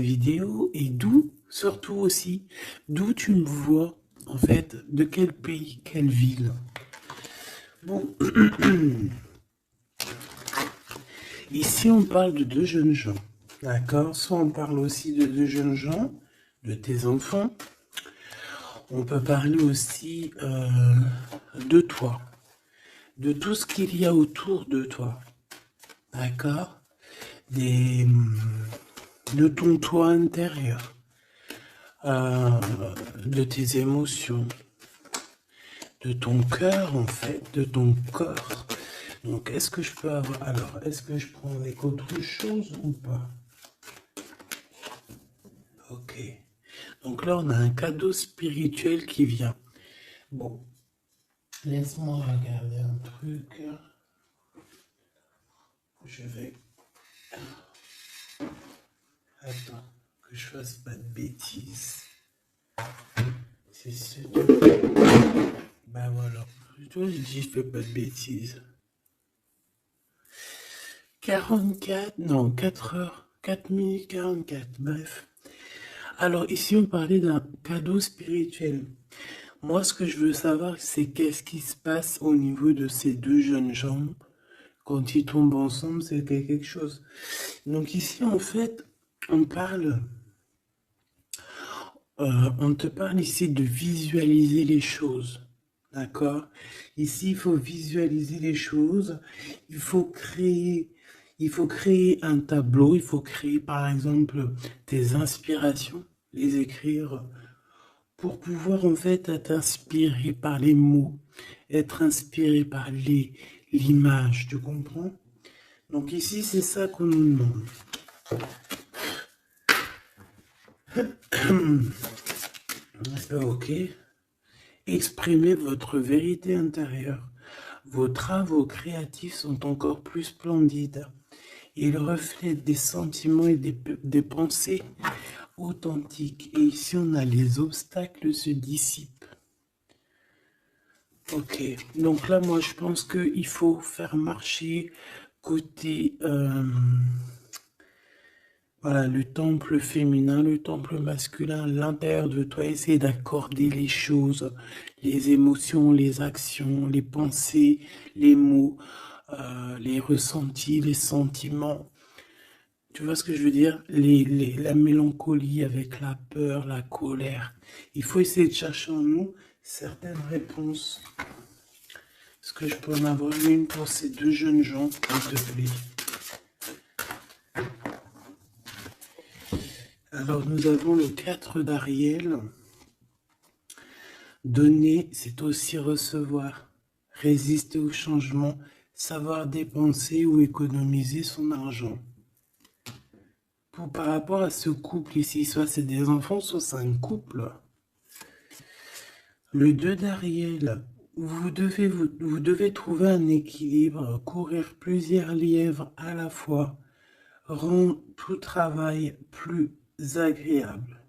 vidéo et d'où, surtout aussi, d'où tu me vois, en fait, de quel pays, quelle ville. Bon, ici on parle de deux jeunes gens, d'accord? Soit on parle aussi de deux jeunes gens, de tes enfants. On peut parler aussi de toi, de tout ce qu'il y a autour de toi, d'accord? Des, de ton toi intérieur, euh, de tes émotions, de ton cœur en fait, de ton corps. Donc est-ce que je peux avoir... Alors, est-ce que je prends avec autre chose ou pas? Ok. Donc là, on a un cadeau spirituel qui vient. Bon, laisse-moi regarder un truc. Je vais... Attends, que je fasse pas de bêtises. C'est ce... Bah voilà. Toi, je dis, je fais pas de bêtises. 44, non, 4 heures, 4 minutes 44, bref. Alors ici, on parlait d'un cadeau spirituel. Moi, ce que je veux savoir, c'est qu'est-ce qui se passe au niveau de ces deux jeunes gens. Quand ils tombent ensemble, c'est quelque chose. Donc ici, en fait, on parle... on te parle ici de visualiser les choses. D'accord? Ici, il faut visualiser les choses. Il faut créer... Il faut créer un tableau. Il faut créer, par exemple, tes inspirations. Les écrire pour pouvoir, en fait, être inspiré par les mots. Être inspiré par l'image. Tu comprends? Donc ici, c'est ça qu'on nous demande. Ok. Exprimez votre vérité intérieure. Vos travaux créatifs sont encore plus splendides. Ils reflètent des sentiments et des pensées authentiques. Et ici, on a les obstacles se dissipent. Ok. Donc là, moi, je pense qu'il faut faire marcher côté... voilà, le temple féminin, le temple masculin, l'intérieur de toi, essayer d'accorder les choses, les émotions, les actions, les pensées, les mots, les ressentis, les sentiments. Tu vois ce que je veux dire? La mélancolie avec la peur, la colère. Il faut essayer de chercher en nous certaines réponses. Est-ce que je peux en avoir une pour ces deux jeunes gens, s'il te plaît? Alors, nous avons le 4 d'Ariel. Donner, c'est aussi recevoir. Résister au changement, savoir dépenser ou économiser son argent. Par rapport à ce couple ici, soit c'est des enfants, soit c'est un couple. Le 2 d'Ariel, vous devez trouver un équilibre, courir plusieurs lièvres à la fois, rend tout travail plus agréable.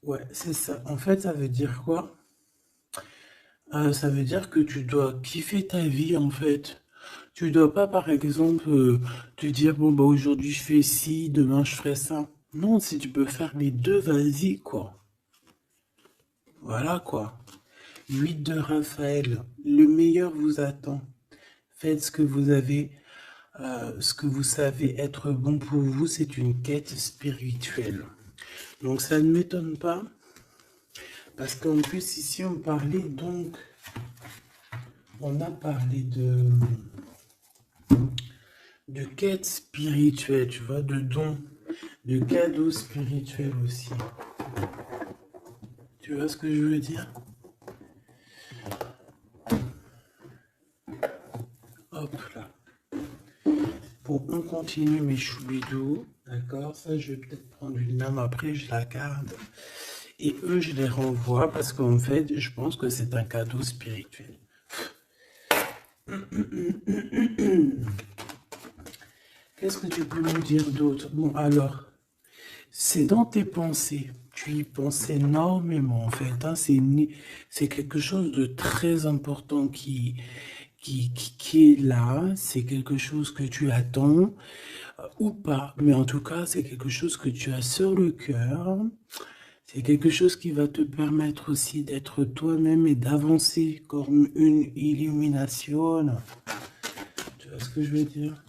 Ouais, c'est ça. En fait, ça veut dire quoi? Ça veut dire que tu dois kiffer ta vie, en fait. Tu dois pas, par exemple, te dire, bon, bah, aujourd'hui, je fais ci, demain, je ferai ça. Non, si tu peux faire les deux, vas-y, quoi. Voilà, quoi. 8 de Raphaël. Le meilleur vous attend. Faites ce que vous avez, ce que vous savez être bon pour vous. C'est une quête spirituelle. Donc, ça ne m'étonne pas. Parce qu'en plus, ici, on parlait donc... On a parlé de quête spirituelle, tu vois, de dons, de cadeaux spirituels aussi. Tu vois ce que je veux dire? Hop là. Bon, on continue mes choubidous, d'accord? Ça, je vais peut-être prendre une lame après, je la garde. Et eux, je les renvoie parce qu'en fait, je pense que c'est un cadeau spirituel. Qu'est-ce que tu peux me dire d'autre? Bon, alors, c'est dans tes pensées. Tu y penses énormément, en fait. Hein. C'est quelque chose de très important qui est là, c'est quelque chose que tu attends ou pas, mais en tout cas, c'est quelque chose que tu as sur le cœur. C'est quelque chose qui va te permettre aussi d'être toi-même et d'avancer comme une illumination. Tu vois ce que je veux dire?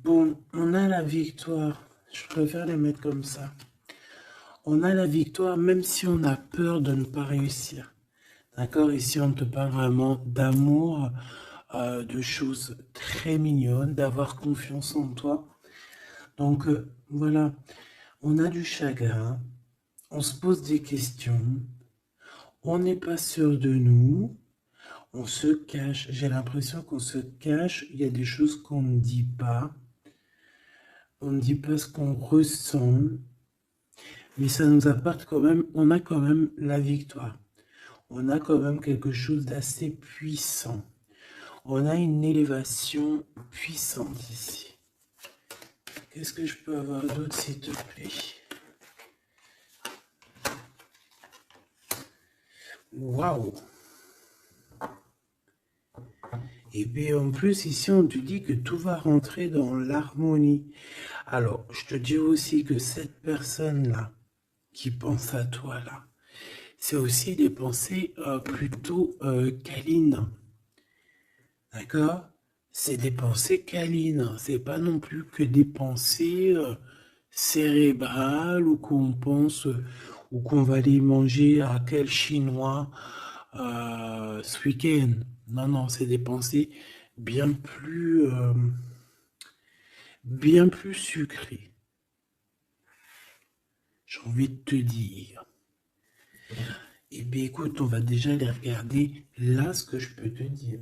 Bon, on a la victoire. Je préfère les mettre comme ça. On a la victoire même si on a peur de ne pas réussir. D'accord? Ici, on te parle vraiment d'amour, de choses très mignonnes, d'avoir confiance en toi. Donc, voilà, on a du chagrin, on se pose des questions, on n'est pas sûr de nous, on se cache. J'ai l'impression qu'on se cache, il y a des choses qu'on ne dit pas. On ne dit pas ce qu'on ressent, mais ça nous apporte quand même, on a quand même la victoire. On a quand même quelque chose d'assez puissant. On a une élévation puissante ici. Qu'est-ce que je peux avoir d'autre, s'il te plaît? Waouh! Et puis en plus, ici, on te dit que tout va rentrer dans l'harmonie. Alors, je te dis aussi que cette personne-là, qui pense à toi, là, c'est aussi des pensées plutôt câlines. D'accord? C'est des pensées câlines. C'est pas non plus que des pensées cérébrales ou qu'on pense ou qu'on va aller manger à quel chinois ce week-end. Non, non, c'est des pensées bien bien plus sucrées. J'ai envie de te dire. Eh bien, écoute, on va déjà les regarder. Là, ce que je peux te dire.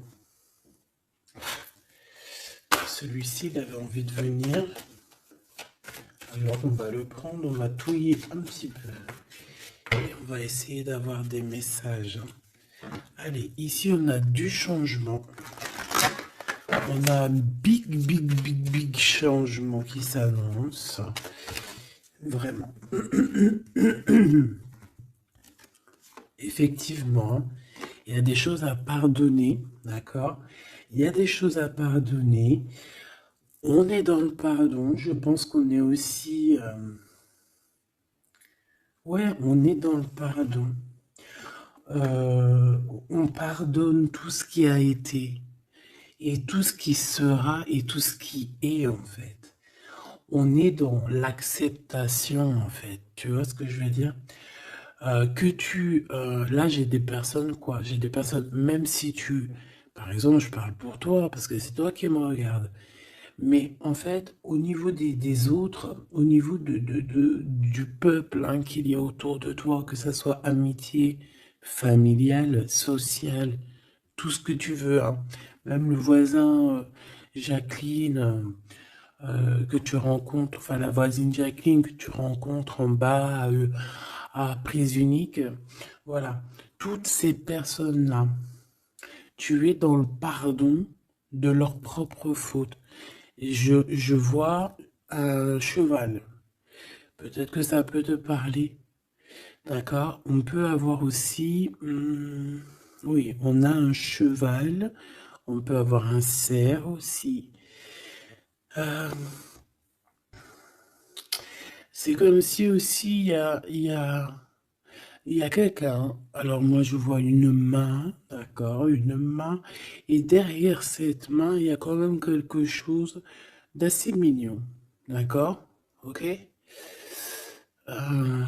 Celui-ci, il avait envie de venir. Alors, on va le prendre, on va touiller un petit peu. Et on va essayer d'avoir des messages. Allez, ici, on a du changement. On a un big changement qui s'annonce. Vraiment. Effectivement, il y a des choses à pardonner, d'accord? Il y a des choses à pardonner. On est dans le pardon. Je pense qu'on est aussi... Ouais, on est dans le pardon. On pardonne tout ce qui a été et tout ce qui sera et tout ce qui est en fait. On est dans l'acceptation en fait. Tu vois ce que je veux dire? Là j'ai des personnes quoi, j'ai des personnes, même si par exemple je parle pour toi parce que c'est toi qui me regardes, mais en fait au niveau des autres, au niveau du peuple hein, qu'il y a autour de toi, que ça soit amitié, familiale, sociale, tout ce que tu veux, hein. Même le voisin Jacqueline que tu rencontres, enfin la voisine Jacqueline que tu rencontres en bas à prise unique, voilà, toutes ces personnes-là, tu es dans le pardon de leurs propres fautes. Et je vois un cheval. Peut-être que ça peut te parler. D'accord? On peut avoir aussi... oui, on a un cheval. On peut avoir un cerf aussi. C'est comme si aussi il y a quelqu'un. Alors moi je vois une main, d'accord, une main. Et derrière cette main, il y a quand même quelque chose d'assez mignon. D'accord? Ok? Euh,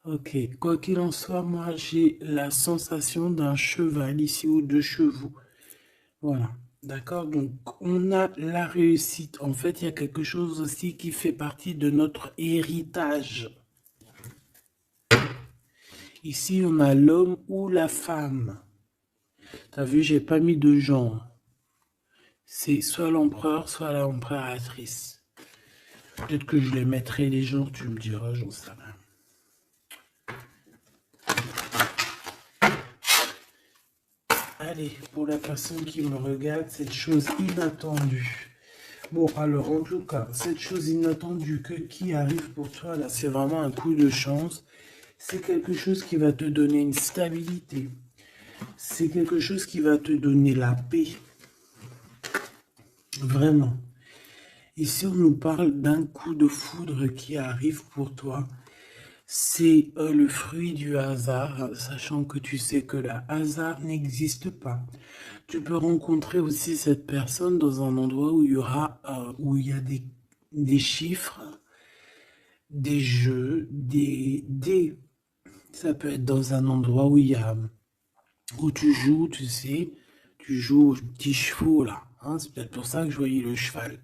ok. Quoi qu'il en soit, moi j'ai la sensation d'un cheval ici ou de chevaux. Voilà. D'accord? Donc, on a la réussite. En fait, il y a quelque chose aussi qui fait partie de notre héritage. Ici, on a l'homme ou la femme. T'as vu, j'ai pas mis de genre. C'est soit l'empereur, soit l'empereur-actrice. Peut-être que je les mettrai les genres, tu me diras, j'en sais rien. Allez, pour la personne qui me regarde, cette chose inattendue. Bon, alors, en tout cas, cette chose inattendue qui arrive pour toi, là, c'est vraiment un coup de chance. C'est quelque chose qui va te donner une stabilité. C'est quelque chose qui va te donner la paix. Vraiment. Ici, on nous parle d'un coup de foudre qui arrive pour toi. C'est le fruit du hasard, sachant que tu sais que le hasard n'existe pas. Tu peux rencontrer aussi cette personne dans un endroit où il y aura, où il y a des chiffres, des jeux, ça peut être dans un endroit où il y a, où tu joues, tu sais, tu joues aux petits chevaux là. Hein, c'est peut-être pour ça que je voyais le cheval.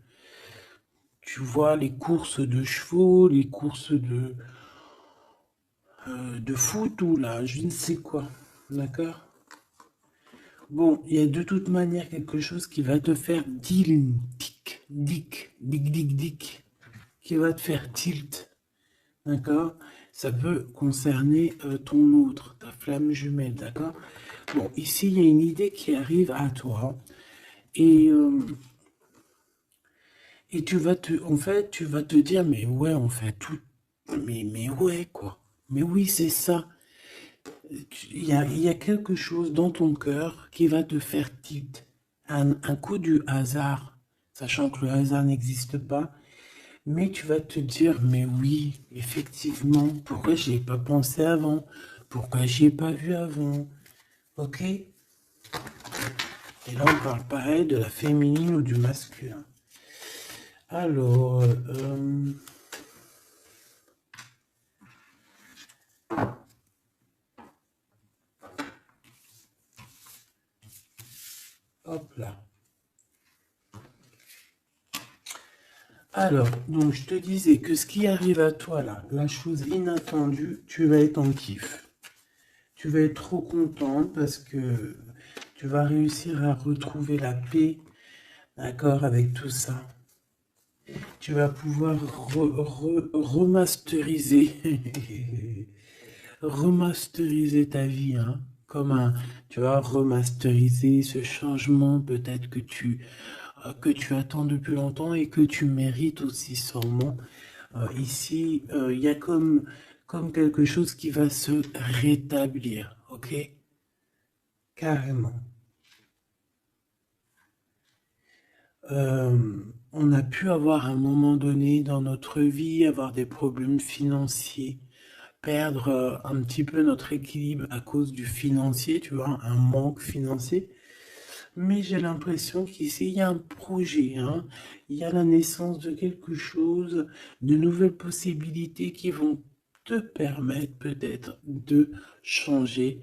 Tu vois les courses de chevaux, les courses de foot ou là, je ne sais quoi. D'accord? Bon, il y a de toute manière quelque chose qui va te faire dic, qui va te faire tilt. D'accord? Ça peut concerner ton autre, ta flamme jumelle. D'accord? Bon, ici, il y a une idée qui arrive à toi. Et, euh, et en fait, tu vas te dire, mais ouais, on fait tout. Mais ouais, quoi. Mais oui, c'est ça. Il y a quelque chose dans ton cœur qui va te faire tilt. Un coup du hasard, sachant que le hasard n'existe pas, mais tu vas te dire, mais oui, effectivement, pourquoi j'y ai pas pensé avant? Pourquoi j'y ai pas vu avant? Ok? Et là, on parle pareil de la féminine ou du masculin. Alors, hop là. Alors, donc je te disais que ce qui arrive à toi là, la chose inattendue, tu vas être en kiff. Tu vas être trop content parce que tu vas réussir à retrouver la paix, d'accord, avec tout ça. Tu vas pouvoir remasteriser, remasteriser ta vie, hein, tu vas remasteriser ce changement peut-être que tu attends depuis longtemps et que tu mérites aussi sûrement. Ici, il y a comme quelque chose qui va se rétablir, ok? Carrément. On a pu avoir à un moment donné dans notre vie, avoir des problèmes financiers, perdre un petit peu notre équilibre à cause du financier, tu vois, un manque financier. Mais j'ai l'impression qu'ici, il y a un projet, hein. Il y a la naissance de quelque chose, de nouvelles possibilités qui vont te permettre peut-être de changer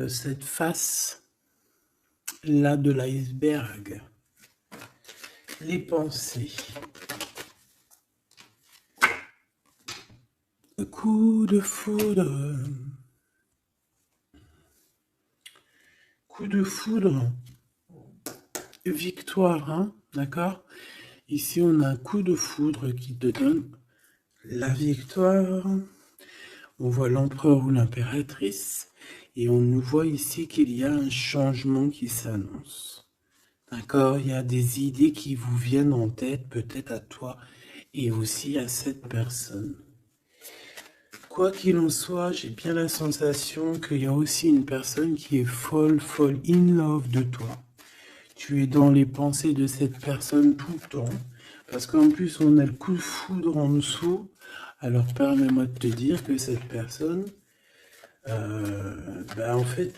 cette face-là de l'iceberg. Les pensées. Coup de foudre. Coup de foudre. Victoire, hein, d'accord? Ici, on a un coup de foudre qui te donne la victoire. On voit l'empereur ou l'impératrice. Et on nous voit ici qu'il y a un changement qui s'annonce. D'accord? Il y a des idées qui vous viennent en tête, peut-être à toi et aussi à cette personne. Quoi qu'il en soit, j'ai bien la sensation qu'il y a aussi une personne qui est folle in love de toi. Tu es dans les pensées de cette personne tout le temps. Parce qu'en plus, on a le coup de foudre en dessous. Alors, permets-moi de te dire que cette personne, en fait,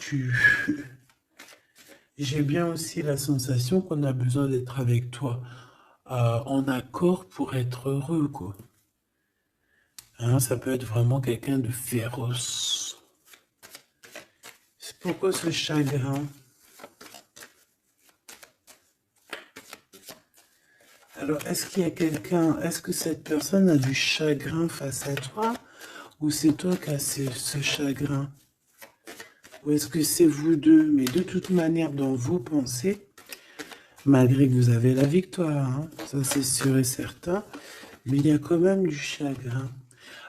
j'ai bien aussi la sensation qu'on a besoin d'être avec toi en accord pour être heureux, quoi. Hein, ça peut être vraiment quelqu'un de féroce. C'est pourquoi ce chagrin? Alors, est-ce qu'il y a quelqu'un, est-ce que cette personne a du chagrin face à toi ou c'est toi qui as ce chagrin? Ou est-ce que c'est vous deux? Mais de toute manière, dans vos pensées, malgré que vous avez la victoire, hein, ça c'est sûr et certain, mais il y a quand même du chagrin.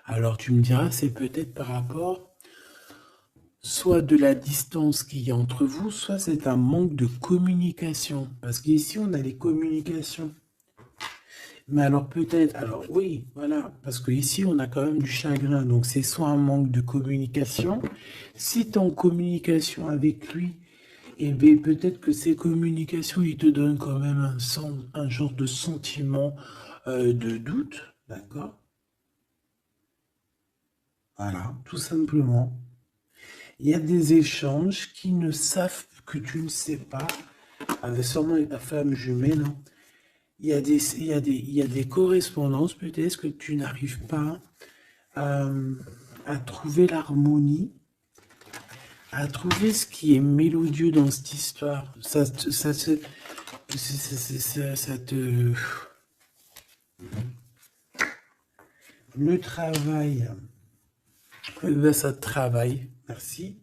Alors tu me diras, c'est peut-être par rapport soit de la distance qu'il y a entre vous, soit c'est un manque de communication. Parce qu'ici, on a les communications. Mais alors peut-être, alors oui, voilà, parce que ici on a quand même du chagrin, donc c'est soit un manque de communication. Si tu es en communication avec lui, eh bien peut-être que ces communications, il te donnent quand même un genre de sentiment de doute, d'accord? Voilà, tout simplement. Il y a des échanges qui ne savent que tu ne sais pas, avec sûrement avec ta femme jumelle, hein. Il y a des correspondances peut-être que tu n'arrives pas à, à trouver l'harmonie, à trouver ce qui est mélodieux dans cette histoire. Ça te... Le travail, ben, ça te travaille. Merci.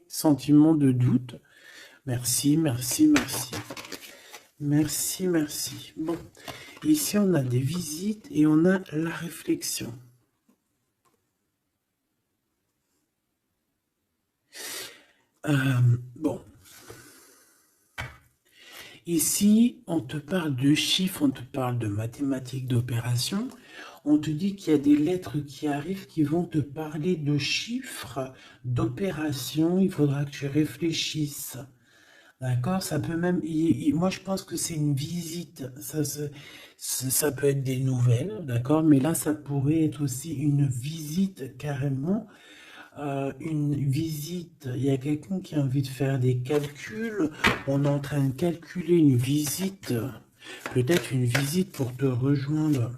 Sentiment de doute. Merci, merci, merci. Merci, merci. Bon, ici on a des visites et on a la réflexion. Bon, ici on te parle de chiffres, on te parle de mathématiques, d'opérations. On te dit qu'il y a des lettres qui arrivent qui vont te parler de chiffres, d'opérations. Il faudra que tu réfléchisses. D'accord, ça peut même. Moi, je pense que c'est une visite. Ça peut être des nouvelles, d'accord, mais là, ça pourrait être aussi une visite carrément. Une visite. Il y a quelqu'un qui a envie de faire des calculs. On est en train de calculer une visite. Peut-être une visite pour te rejoindre.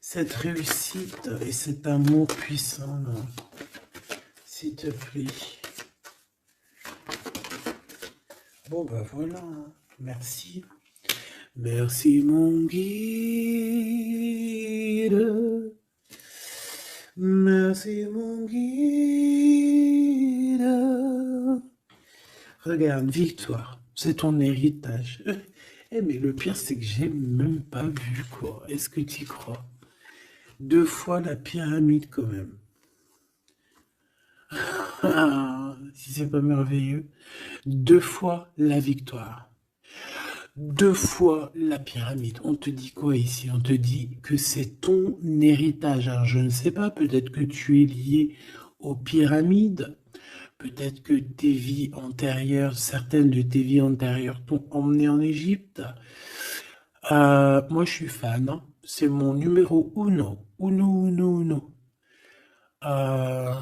Cette réussite et cet amour puissant, là, s'il te plaît. Bon, ben voilà, hein. Merci. Merci, mon guide. Merci, mon guide. Regarde, victoire, c'est ton héritage. Eh, mais le pire, c'est que j'ai même pas vu, quoi. Est-ce que tu y crois? 2 fois la pyramide, quand même. Ah, si c'est pas merveilleux. 2 fois la victoire. 2 fois la pyramide. On te dit quoi ici? On te dit que c'est ton héritage. Alors je ne sais pas, peut-être que tu es lié aux pyramides. Peut-être que tes vies antérieures, certaines de tes vies antérieures t'ont emmené en Égypte. Moi je suis fan, hein. C'est mon numéro uno. Uno, uno, uno. Euh,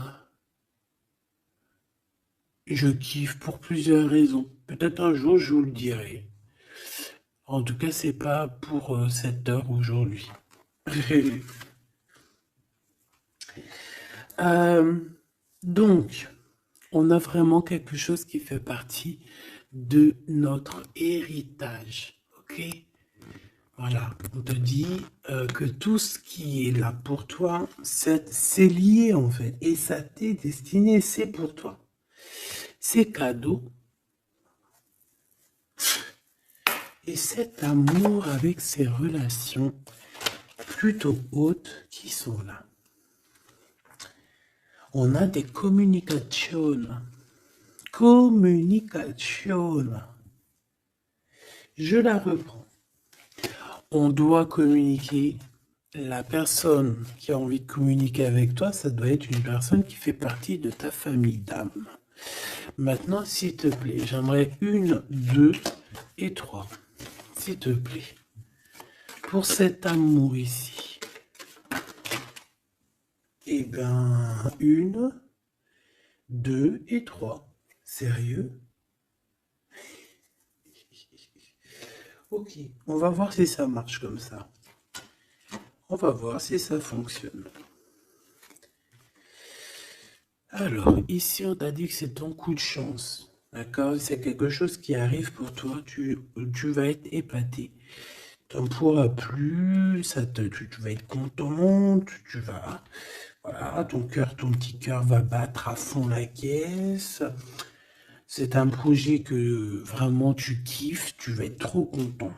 je kiffe pour plusieurs raisons. Peut-être un jour je vous le dirai. En tout cas, c'est pas pour cette heure aujourd'hui. Euh, donc, on a vraiment quelque chose qui fait partie de notre héritage. Ok? Voilà, on te dit que tout ce qui est là pour toi, c'est lié en fait. Et ça t'est destiné, c'est pour toi. C'est cadeau. Et cet amour avec ces relations plutôt hautes qui sont là. On a des communications. Communication. Je la reprends. On doit communiquer. La personne qui a envie de communiquer avec toi, ça doit être une personne qui fait partie de ta famille d'âme. Maintenant, s'il te plaît, j'aimerais 1, 2 et 3. S'il te plaît. Pour cet amour ici. Eh bien, 1, 2 et 3. Sérieux? Ok, on va voir si ça marche comme ça. On va voir si ça fonctionne. Alors, ici, on t'a dit que c'est ton coup de chance. D'accord? C'est quelque chose qui arrive pour toi. Tu vas être épaté. Tu n'en pourras plus. Tu vas être content. Tu vas. Voilà, ton petit cœur va battre à fond la caisse. C'est un projet que vraiment tu kiffes. Tu vas être trop contente.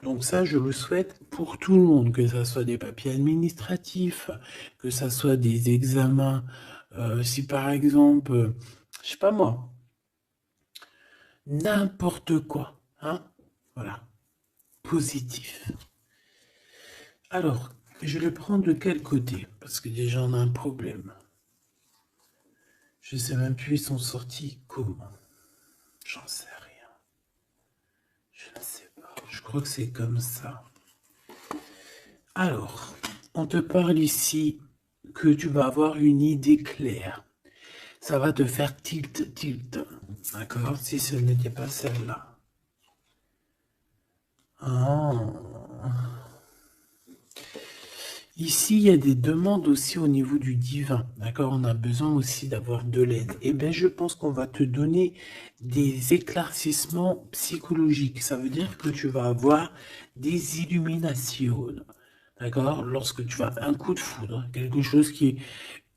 Donc ça, je le souhaite pour tout le monde, que ça soit des papiers administratifs, que ça soit des examens. Si par exemple, je sais pas moi, n'importe quoi, hein, voilà, positif. Alors, je le prends de quel côté? Parce que déjà, on a un problème. Je sais même plus, ils sont sortis comment. J'en sais rien. Je ne sais pas. Je crois que c'est comme ça. Alors, on te parle ici que tu vas avoir une idée claire. Ça va te faire tilt, tilt. D'accord? Si ce n'était pas celle-là. Ah. Ici, il y a des demandes aussi au niveau du divin. D'accord? On a besoin aussi d'avoir de l'aide. Eh bien, je pense qu'on va te donner des éclaircissements psychologiques. Ça veut dire que tu vas avoir des illuminations. D'accord? Lorsque tu as un coup de foudre, quelque chose qui est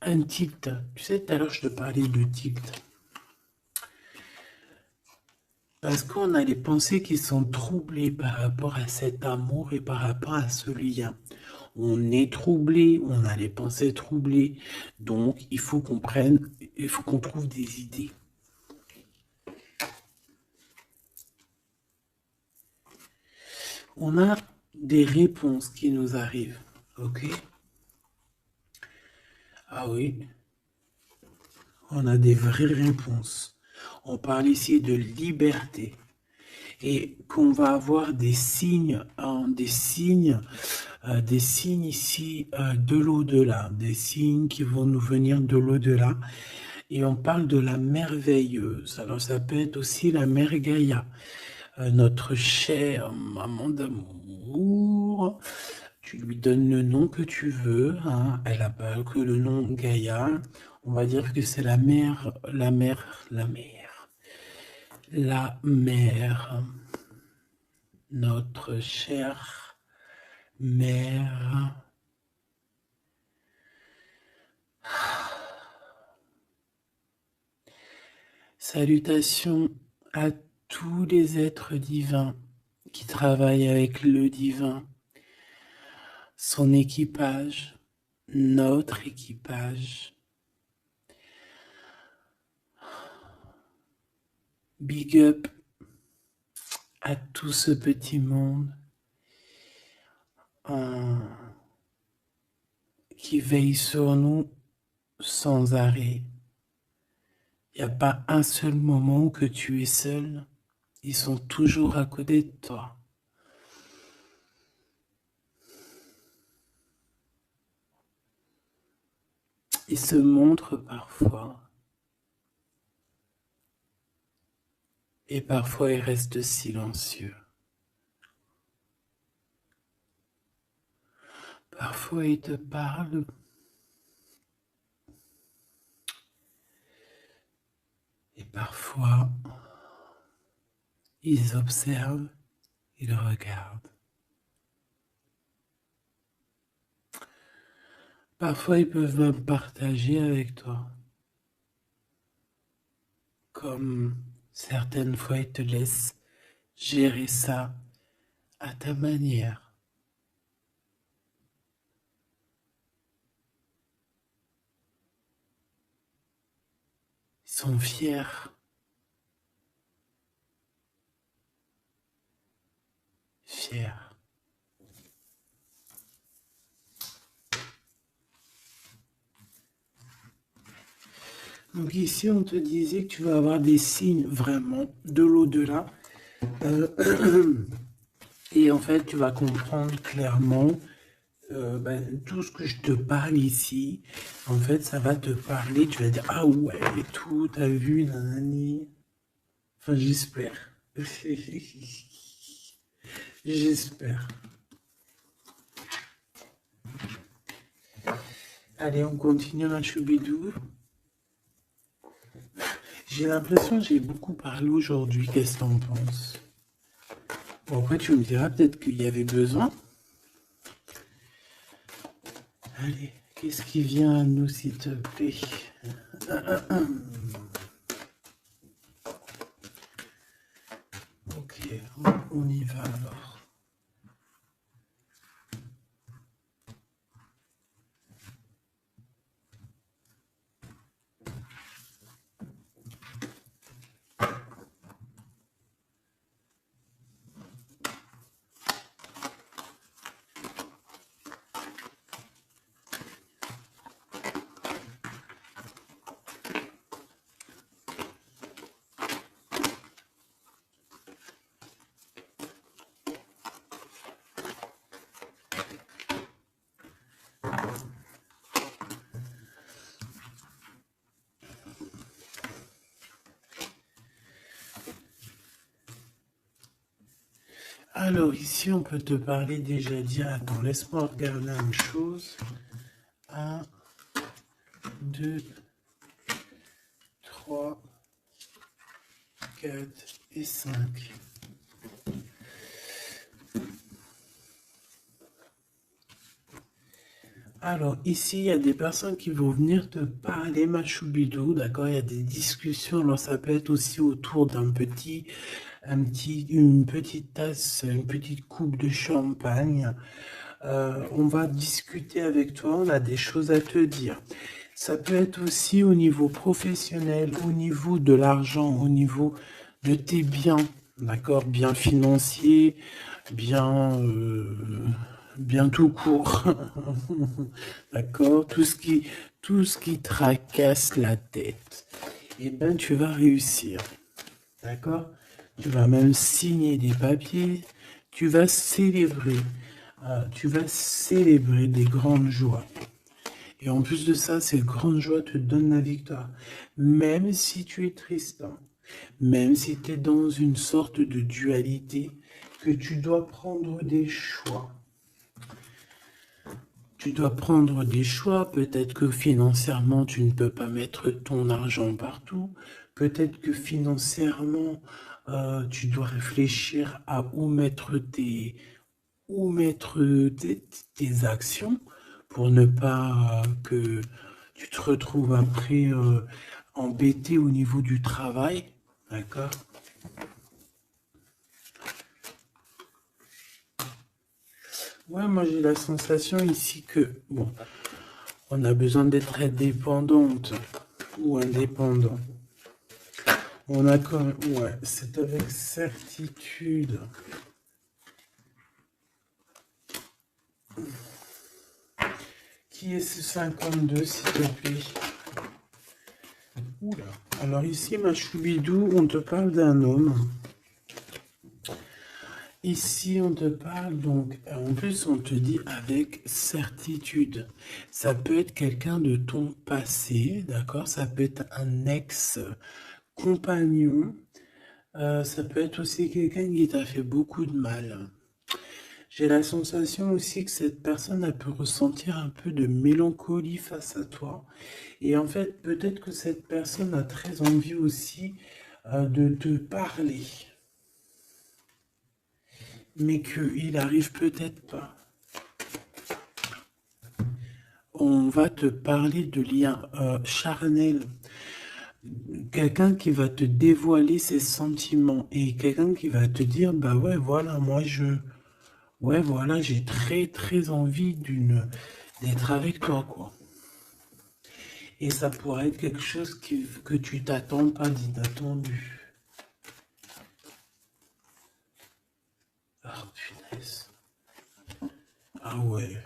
un tilt. Tu sais, tout à l'heure, je te parlais de tilt. Parce qu'on a les pensées qui sont troublées par rapport à cet amour et par rapport à ce lien. On est troublé, on a les pensées troublées. Donc, il faut qu'on prenne, il faut qu'on trouve des idées. On a des réponses qui nous arrivent. Ok? Ah oui, on a des vraies réponses. On parle ici de liberté. Et qu'on va avoir des signes, hein, des signes ici de l'au-delà, des signes qui vont nous venir de l'au-delà. Et on parle de la merveilleuse. Alors ça peut être aussi la mère Gaïa, notre chère maman d'amour. Tu lui donnes le nom que tu veux, hein. Elle n'a pas que le nom Gaïa. On va dire que c'est la mère, la mère, notre chère mère. Salutations à tous les êtres divins qui travaillent avec le divin, son équipage, notre équipage. Big up à tout ce petit monde qui veille sur nous sans arrêt. Il n'y a pas un seul moment que tu es seul. Ils sont toujours à côté de toi. Ils se montrent parfois. Et parfois ils restent silencieux. Parfois ils te parlent. Et parfois ils observent, ils regardent. Parfois ils peuvent même partager avec toi. Comme certaines fois ils te laissent gérer ça à ta manière. Ils sont fiers. Fiers. Donc ici, on te disait que tu vas avoir des signes vraiment de l'au-delà. Et en fait, tu vas comprendre clairement tout ce que je te parle ici. En fait, ça va te parler. Tu vas dire, ah ouais, et tout, t'as vu, nanani. Enfin, j'espère. J'espère. Allez, on continue, ma choubidou. J'ai l'impression que j'ai beaucoup parlé aujourd'hui. Qu'est-ce que t'en penses? Bon, après, tu me diras peut-être qu'il y avait besoin. Allez, qu'est-ce qui vient à nous, s'il te plaît? Ok, on y va alors. Alors ici, on peut te parler déjà dire, attends, laisse-moi regarder une chose. Un, 2, 3, 4 et 5. Alors, ici, il y a des personnes qui vont venir te parler, ma choubidou, d'accord? Il y a des discussions. Alors, ça peut être aussi autour une petite tasse, une petite coupe de champagne. On va discuter avec toi, on a des choses à te dire. Ça peut être aussi au niveau professionnel, au niveau de l'argent, au niveau de tes biens, d'accord? Biens financiers, bien, bien tout court, d'accord? Tout ce qui tracasse la tête, eh ben, tu vas réussir, d'accord? Tu vas même signer des papiers, tu vas célébrer, tu vas célébrer des grandes joies. Et en plus de ça, ces grandes joies te donnent la victoire. Même si tu es triste, hein, même si tu es dans une sorte de dualité, que tu dois prendre des choix. Tu dois prendre des choix. Peut-être que financièrement, tu ne peux pas mettre ton argent partout. Peut-être que financièrement, tu dois réfléchir à tes actions pour ne pas que tu te retrouves après embêté au niveau du travail. D'accord? Ouais, moi j'ai la sensation ici que, bon, on a besoin d'être indépendante ou indépendant. On a quand même, ouais, c'est avec certitude. Qui est ce 52, s'il te plaît? Oula. Alors ici, ma choubidou, on te parle d'un homme. Ici, on te parle donc, en plus, on te dit avec certitude. Ça peut être quelqu'un de ton passé, d'accord? Ça peut être un ex-compagnon. Ça peut être aussi quelqu'un qui t'a fait beaucoup de mal. J'ai la sensation aussi que cette personne a pu ressentir un peu de mélancolie face à toi. Et en fait, peut-être que cette personne a très envie aussi de te parler, mais qu'il arrive peut-être pas. On va te parler de liens charnels. Quelqu'un qui va te dévoiler ses sentiments et quelqu'un qui va te dire, bah ouais, voilà, ouais, voilà, j'ai très, très envie d'être avec toi, quoi. Et ça pourrait être quelque chose que tu t'attends pas d'inattendu. Ah, punaise. Ah ouais.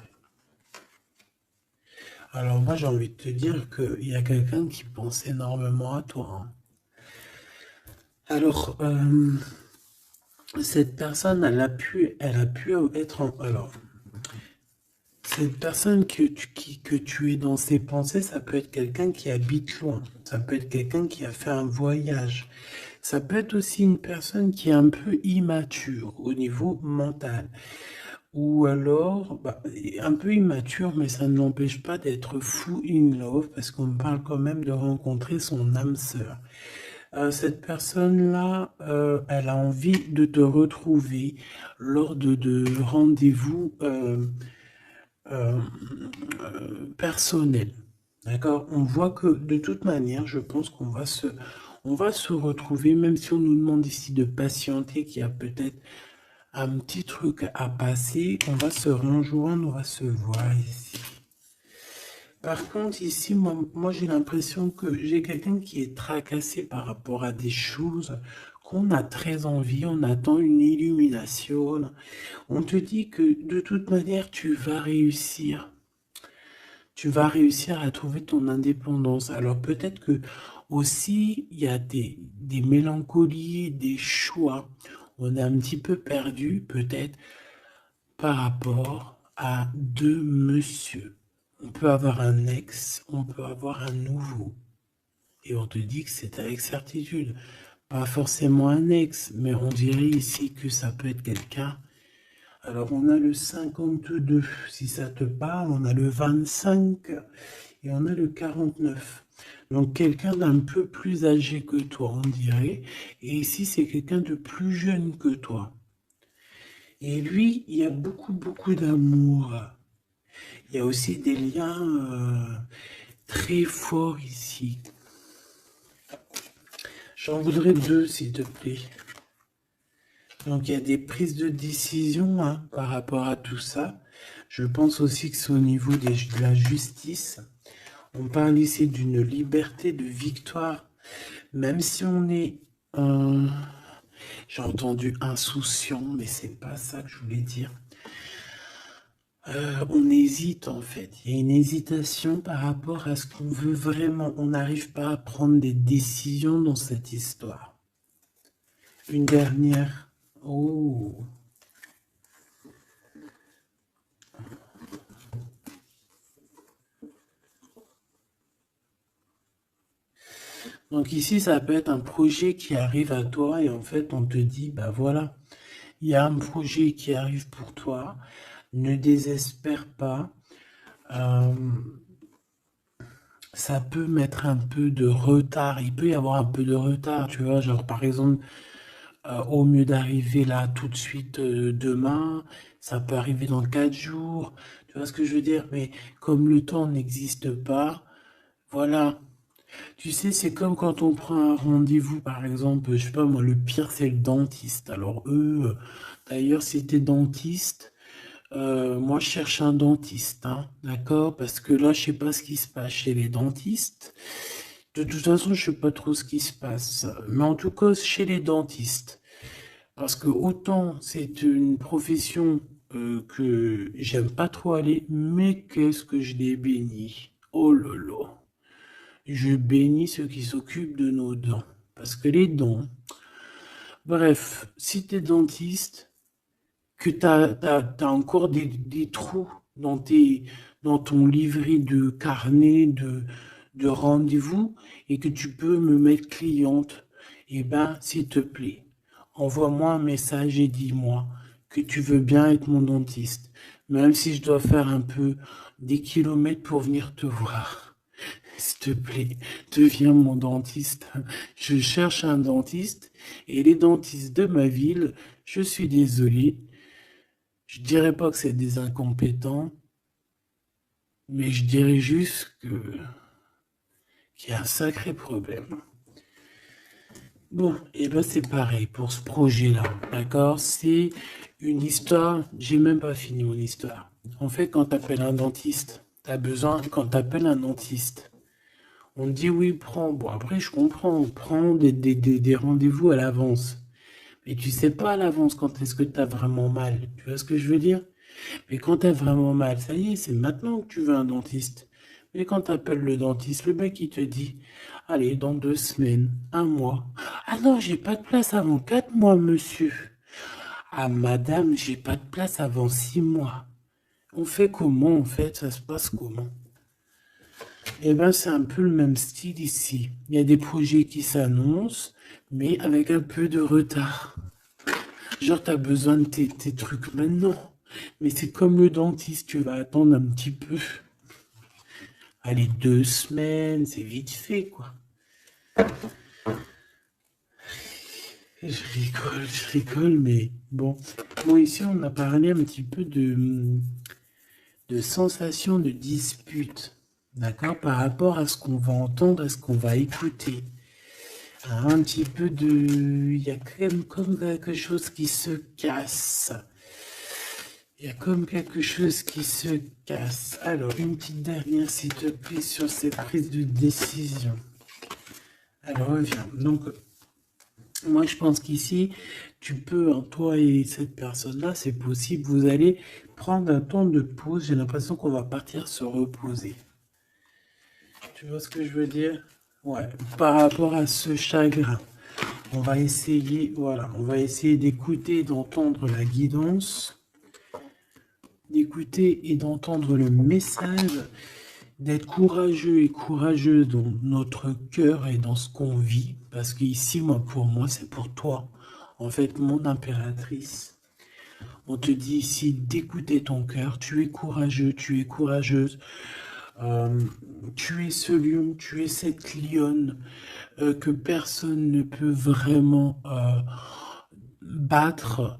Alors moi, j'ai envie de te dire qu'il y a quelqu'un qui pense énormément à toi, hein. Alors, cette personne, elle a pu être alors, cette personne que tu es dans ses pensées, ça peut être quelqu'un qui habite loin. Ça peut être quelqu'un qui a fait un voyage. Ça peut être aussi une personne qui est un peu immature au niveau mental. Ou alors, bah, un peu immature, mais ça ne l'empêche pas d'être fou in love, parce qu'on parle quand même de rencontrer son âme sœur. Cette personne-là, elle a envie de te retrouver lors de rendez-vous euh, personnels. D'accord? On voit que de toute manière, je pense on va se retrouver, même si on nous demande ici de patienter, qu'il y a peut-être un petit truc à passer, on va se rejoindre, on va se voir ici. Par contre, ici, moi j'ai l'impression que j'ai quelqu'un qui est tracassé par rapport à des choses qu'on a très envie, on attend une illumination. On te dit que de toute manière, tu vas réussir. Tu vas réussir à trouver ton indépendance. Alors peut-être que aussi, il y a des mélancolies, des choix. On est un petit peu perdu, peut-être, par rapport à deux monsieur. On peut avoir un ex, on peut avoir un nouveau. Et on te dit que c'est avec certitude. Pas forcément un ex, mais on dirait ici que ça peut être quelqu'un. Alors, on a le 52, si ça te parle, on a le 25 et on a le 49. Donc, quelqu'un d'un peu plus âgé que toi, on dirait. Et ici, c'est quelqu'un de plus jeune que toi. Et lui, il y a beaucoup, beaucoup d'amour. Il y a aussi des liens très forts ici. J'en voudrais deux, s'il te plaît. Donc, il y a des prises de décision par rapport à tout ça. Je pense aussi que c'est au niveau de la justice. On parle ici d'une liberté de victoire. Même si on est, j'ai entendu insouciant, mais c'est pas ça que je voulais dire. On hésite en fait. Il y a une hésitation par rapport à ce qu'on veut vraiment. On n'arrive pas à prendre des décisions dans cette histoire. Une dernière. Oh. Donc ici, ça peut être un projet qui arrive à toi et en fait, on te dit, bah voilà, il y a un projet qui arrive pour toi. Ne désespère pas. Euh, ça peut mettre un peu de retard. Il peut y avoir un peu de retard, tu vois. Genre, par exemple, au mieux d'arriver là tout de suite demain, ça peut arriver dans 4 jours. Tu vois ce que je veux dire? Mais comme le temps n'existe pas, voilà. Tu sais, c'est comme quand on prend un rendez-vous, par exemple, je sais pas moi, le pire c'est le dentiste. Alors eux, d'ailleurs, si t'es dentiste, moi je cherche un dentiste, hein, d'accord? Parce que là, je sais pas ce qui se passe chez les dentistes. De toute façon, je sais pas trop ce qui se passe. Mais en tout cas, chez les dentistes. Parce que autant c'est une profession que j'aime pas trop aller, mais qu'est-ce que je l'ai béni. Oh là là. Je bénis ceux qui s'occupent de nos dents. Parce que les dents, bref, si tu es dentiste, que tu as, encore des trous dans ton livret de carnet de rendez-vous et que tu peux me mettre cliente, eh ben, s'il te plaît, envoie-moi un message et dis-moi que tu veux bien être mon dentiste, même si je dois faire un peu des kilomètres pour venir te voir. S'il te plaît, deviens mon dentiste. Je cherche un dentiste et les dentistes de ma ville, je suis désolé, je dirais pas que c'est des incompétents, mais je dirais juste qu'il y a un sacré problème. Bon, et ben c'est pareil pour ce projet-là, d'accord? C'est une histoire, j'ai même pas fini mon histoire. En fait, quand t'appelles un dentiste, quand t'appelles un dentiste, on te dit oui, prends. Bon, après, je comprends, prends des rendez-vous à l'avance. Mais tu sais pas à l'avance quand est-ce que tu as vraiment mal. Tu vois ce que je veux dire? Mais quand tu as vraiment mal, ça y est, c'est maintenant que tu veux un dentiste. Mais quand tu appelles le dentiste, le mec, il te dit, allez, dans 2 semaines, un mois. Ah non, j'ai pas de place avant 4 mois, monsieur. Ah, madame, j'ai pas de place avant 6 mois. On fait comment, en fait? Ça se passe comment? Eh ben, c'est un peu le même style ici. Il y a des projets qui s'annoncent, mais avec un peu de retard. Genre, tu as besoin de tes trucs maintenant. Mais c'est comme le dentiste, tu vas attendre un petit peu. Allez, 2 semaines, c'est vite fait, quoi. Je rigole, mais bon. Bon, ici, on a parlé un petit peu de sensation de dispute. D'accord? Par rapport à ce qu'on va entendre, à ce qu'on va écouter. Un petit peu de... Il y a quand même comme quelque chose qui se casse. Il y a comme quelque chose qui se casse. Alors, une petite dernière, s'il te plaît, sur cette prise de décision. Alors, reviens. Donc, moi, je pense qu'ici, tu peux, toi et cette personne-là, c'est possible, vous allez prendre un temps de pause. J'ai l'impression qu'on va partir se reposer. Tu vois ce que je veux dire? Ouais, par rapport à ce chagrin. On va essayer, voilà, on va essayer d'écouter, d'entendre la guidance, d'écouter et d'entendre le message d'être courageux et courageuse dans notre cœur et dans ce qu'on vit, parce qu'ici, moi, pour moi, c'est pour toi. En fait, mon impératrice, on te dit ici d'écouter ton cœur, tu es courageux, tu es courageuse, euh, tu es ce lion, tu es cette lionne que personne ne peut vraiment battre,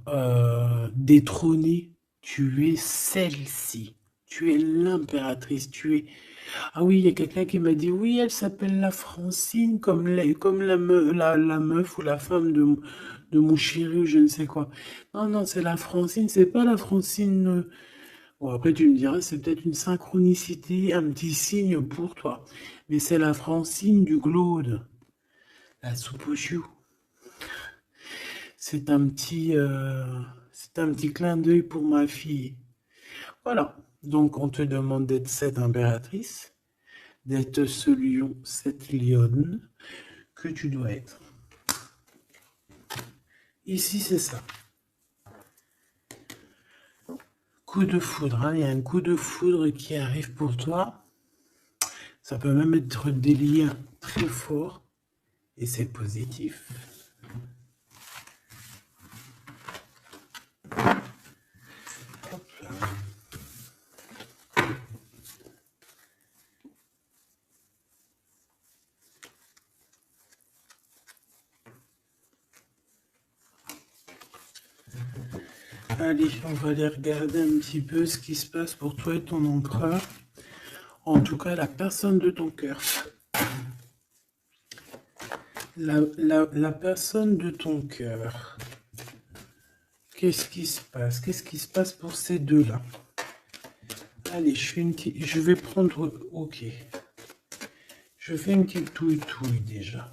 détrôner. Tu es celle-ci. Tu es l'impératrice. Tu es... Ah oui, il y a quelqu'un qui m'a dit, oui, elle s'appelle la Francine, comme la meuf ou la femme de mon chéri ou je ne sais quoi. Non, non, c'est la Francine, c'est pas la Francine. Bon, après, tu me diras, c'est peut-être une synchronicité, un petit signe pour toi. Mais c'est la Francine du Glaude, la soupe aux choux. C'est un petit clin d'œil pour ma fille. Voilà. Donc, on te demande d'être cette impératrice, d'être ce lion, cette lionne que tu dois être. Ici, c'est ça. Coup de foudre, hein. Il y a un coup de foudre qui arrive pour toi. Ça peut même être des liens très forts et c'est positif. Hop là. Allez, on va aller regarder un petit peu ce qui se passe pour toi et ton empereur. En tout cas, la personne de ton cœur. La personne de ton cœur. Qu'est-ce qui se passe? Qu'est-ce qui se passe pour ces deux-là? Allez, je vais prendre... Ok. Je fais une petite touille déjà.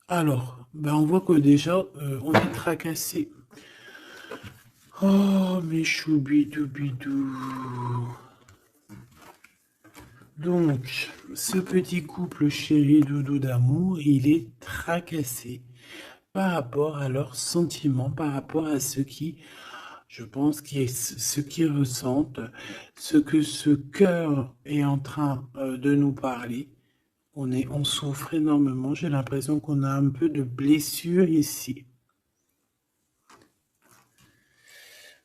Alors, ben on voit que déjà, on est tracassé. Oh, mes choubidou-bidou. Donc, ce petit couple chéri doudou d'amour, il est tracassé par rapport à leurs sentiments, par rapport à ce qui, je pense, ce qu'ils ressentent, ce que ce cœur est en train de nous parler. On souffre énormément. J'ai l'impression qu'on a un peu de blessure ici.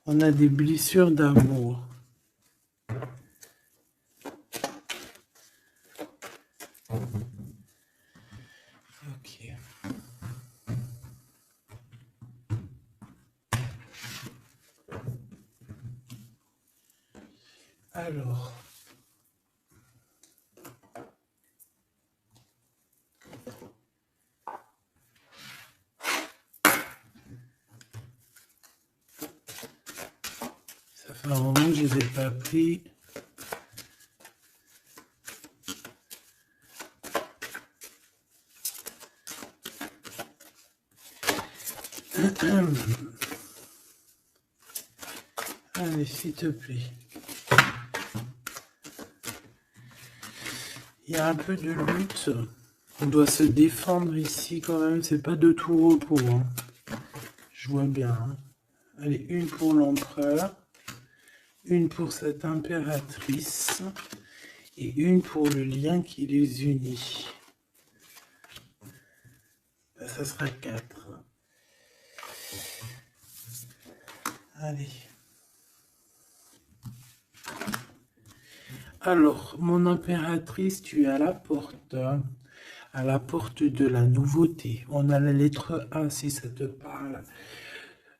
On a des blessures d'amour. Ok. Alors. Ça fait un moment que je ne les ai pas pris. Allez, s'il te plaît. Il y a un peu de lutte. On doit se défendre ici quand même. C'est pas de tout repos. Hein. Je vois bien. Hein. Allez, une pour l'empereur. Une pour cette impératrice. Et une pour le lien qui les unit. Ben, ça sera 4. Allez. Alors, mon impératrice, tu es à la porte de la nouveauté. On a la lettre A si ça te parle.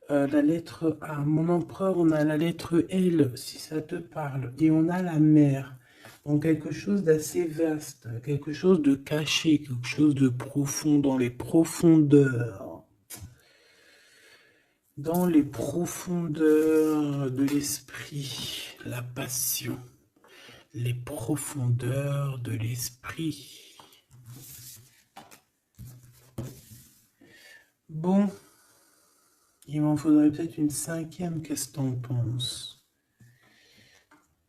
La lettre A. Mon empereur, on a la lettre L si ça te parle. Et on a la mer. Donc quelque chose d'assez vaste, quelque chose de caché, quelque chose de profond dans les profondeurs. Dans les profondeurs de l'esprit, la passion. Les profondeurs de l'esprit. Bon, il m'en faudrait peut-être une 5e, qu'est-ce que t'en penses?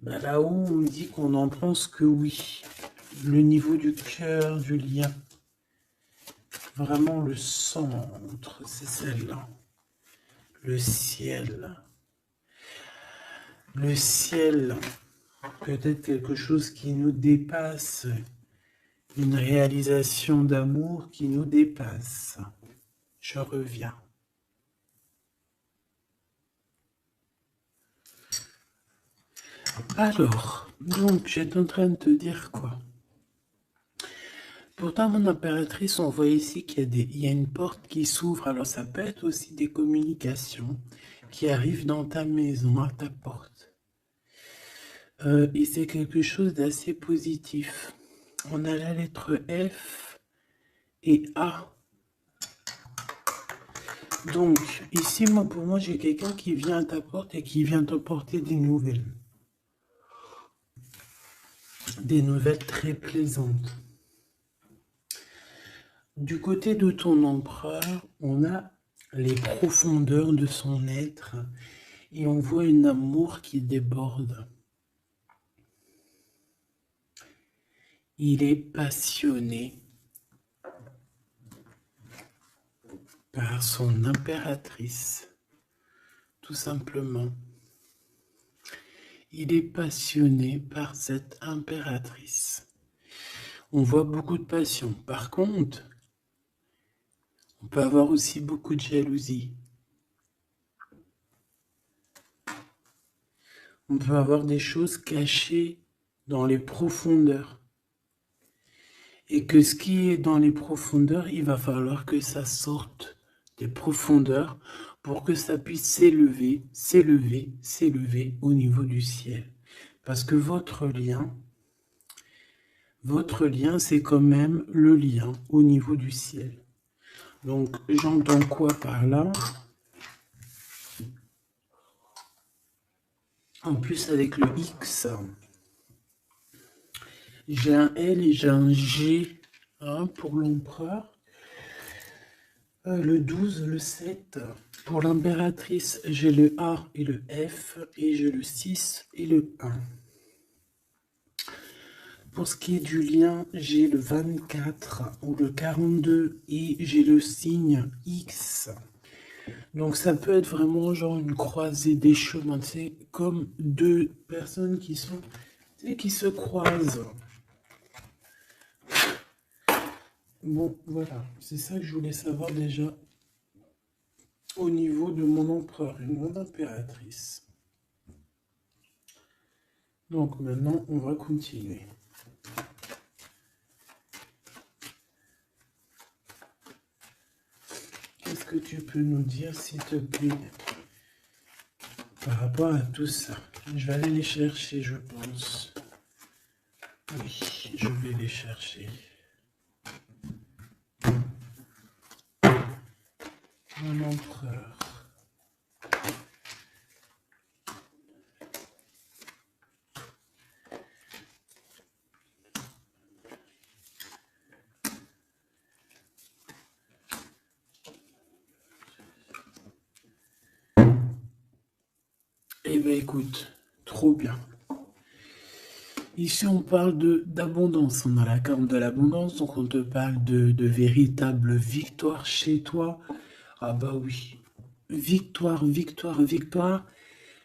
Ben là-haut, on me dit qu'on n'en pense que oui. Le niveau du cœur, du lien. Vraiment le centre, c'est celle-là. Le ciel. Le ciel, peut-être quelque chose qui nous dépasse, une réalisation d'amour qui nous dépasse. Je reviens. Alors, donc, j'étais en train de te dire quoi? Pourtant, mon impératrice, on voit ici qu'il y a une porte qui s'ouvre. Alors, ça peut être aussi des communications qui arrivent dans ta maison, à ta porte. Et c'est quelque chose d'assez positif. On a la lettre F et A. Donc, ici, pour moi, j'ai quelqu'un qui vient à ta porte et qui vient t'apporter des nouvelles. Des nouvelles très plaisantes. Du côté de ton empereur, on a les profondeurs de son être et on voit un amour qui déborde. Il est passionné par son impératrice, tout simplement. Il est passionné par cette impératrice. On voit beaucoup de passion. Par contre, on peut avoir aussi beaucoup de jalousie. On peut avoir des choses cachées dans les profondeurs. Et que ce qui est dans les profondeurs, il va falloir que ça sorte des profondeurs pour que ça puisse s'élever, s'élever, s'élever au niveau du ciel. Parce que votre lien, c'est quand même le lien au niveau du ciel. Donc, j'entends quoi par là? En plus, avec le X, j'ai un L et j'ai un G pour l'empereur. Le 12, le 7. Pour l'impératrice, j'ai le A et le F, et j'ai le 6 et le 1. Pour ce qui est du lien, j'ai le 24 ou le 42 et j'ai le signe X. Donc ça peut être vraiment genre une croisée des chemins, c'est comme deux personnes qui se croisent. Bon, voilà, c'est ça que je voulais savoir déjà au niveau de mon empereur et mon impératrice. Donc maintenant, on va continuer. Qu'est-ce que tu peux nous dire, s'il te plaît, par rapport à tout ça? Je vais aller les chercher, je pense. Oui, je vais les chercher. Mon empereur. Eh bien, écoute, trop bien. Ici, on parle d'abondance. On a la carte de l'abondance, donc on te parle de véritable victoire chez toi. Ah bah oui. Victoire, victoire, victoire.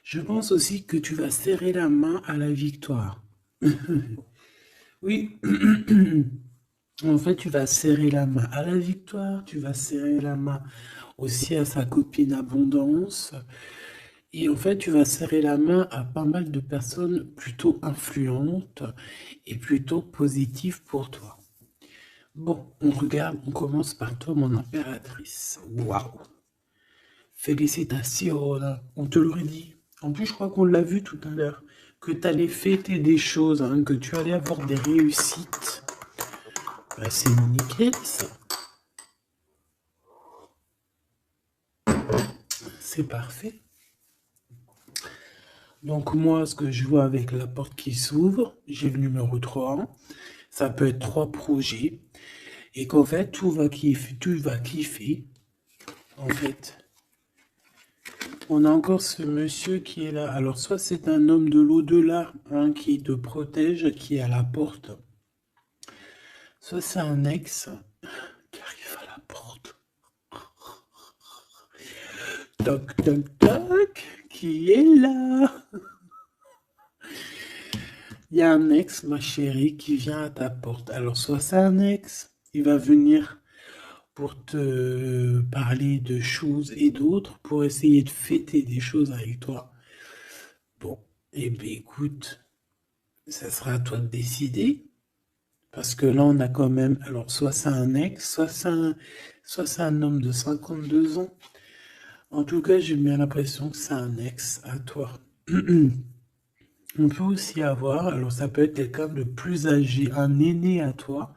Je pense aussi que tu vas serrer la main à la victoire. Oui. En fait, tu vas serrer la main à la victoire, tu vas serrer la main aussi à sa copine Abondance. Et en fait, tu vas serrer la main à pas mal de personnes plutôt influentes et plutôt positives pour toi. Bon, on regarde, on commence par toi, mon impératrice. Waouh! Félicitations, on te l'aurait dit. En plus, je crois qu'on l'a vu tout à l'heure, que tu allais fêter des choses, que tu allais avoir des réussites. Bah, c'est nickel, ça. C'est parfait. Donc moi, ce que je vois avec la porte qui s'ouvre, j'ai le numéro 3. Ça peut être 3 projets. Et qu'en fait, tu vas kiffer. En fait, on a encore ce monsieur qui est là. Alors, soit c'est un homme de l'au-delà qui te protège, qui est à la porte. Soit c'est un ex qui arrive à la porte. Toc, toc, toc, qui est là? il y a un ex, ma chérie, qui vient à ta porte. Alors, soit c'est un ex, il va venir pour te parler de choses et d'autres, pour essayer de fêter des choses avec toi. Bon, eh bien, écoute, ça sera à toi de décider. Parce que là, on a quand même, alors, soit c'est un ex, soit c'est un homme de 52 ans. En tout cas, j'ai bien l'impression que c'est un ex à toi. On peut aussi avoir, alors ça peut être quelqu'un de plus âgé, un aîné à toi.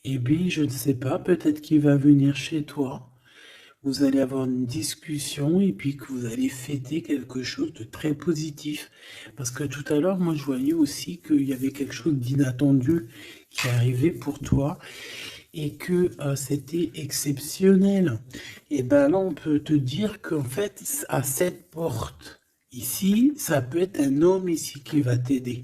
Et puis, je ne sais pas, peut-être qu'il va venir chez toi. Vous allez avoir une discussion et puis que vous allez fêter quelque chose de très positif. Parce que tout à l'heure, moi, je voyais aussi qu'il y avait quelque chose d'inattendu qui arrivait pour toi et que c'était exceptionnel. Et ben là, on peut te dire qu'en fait, à cette porte ici, ça peut être un homme ici qui va t'aider.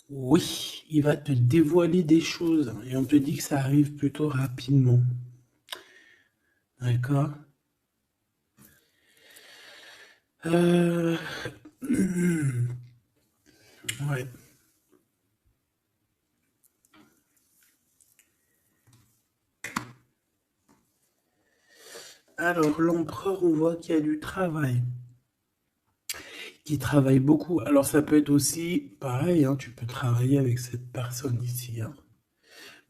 Oui, il va te dévoiler des choses et on te dit que ça arrive plutôt rapidement. D'accord? Euh... Ouais. Alors, l'empereur, on voit qu'il y a du travail, qui travaille beaucoup. Alors, ça peut être aussi pareil, hein, tu peux travailler avec cette personne ici, hein.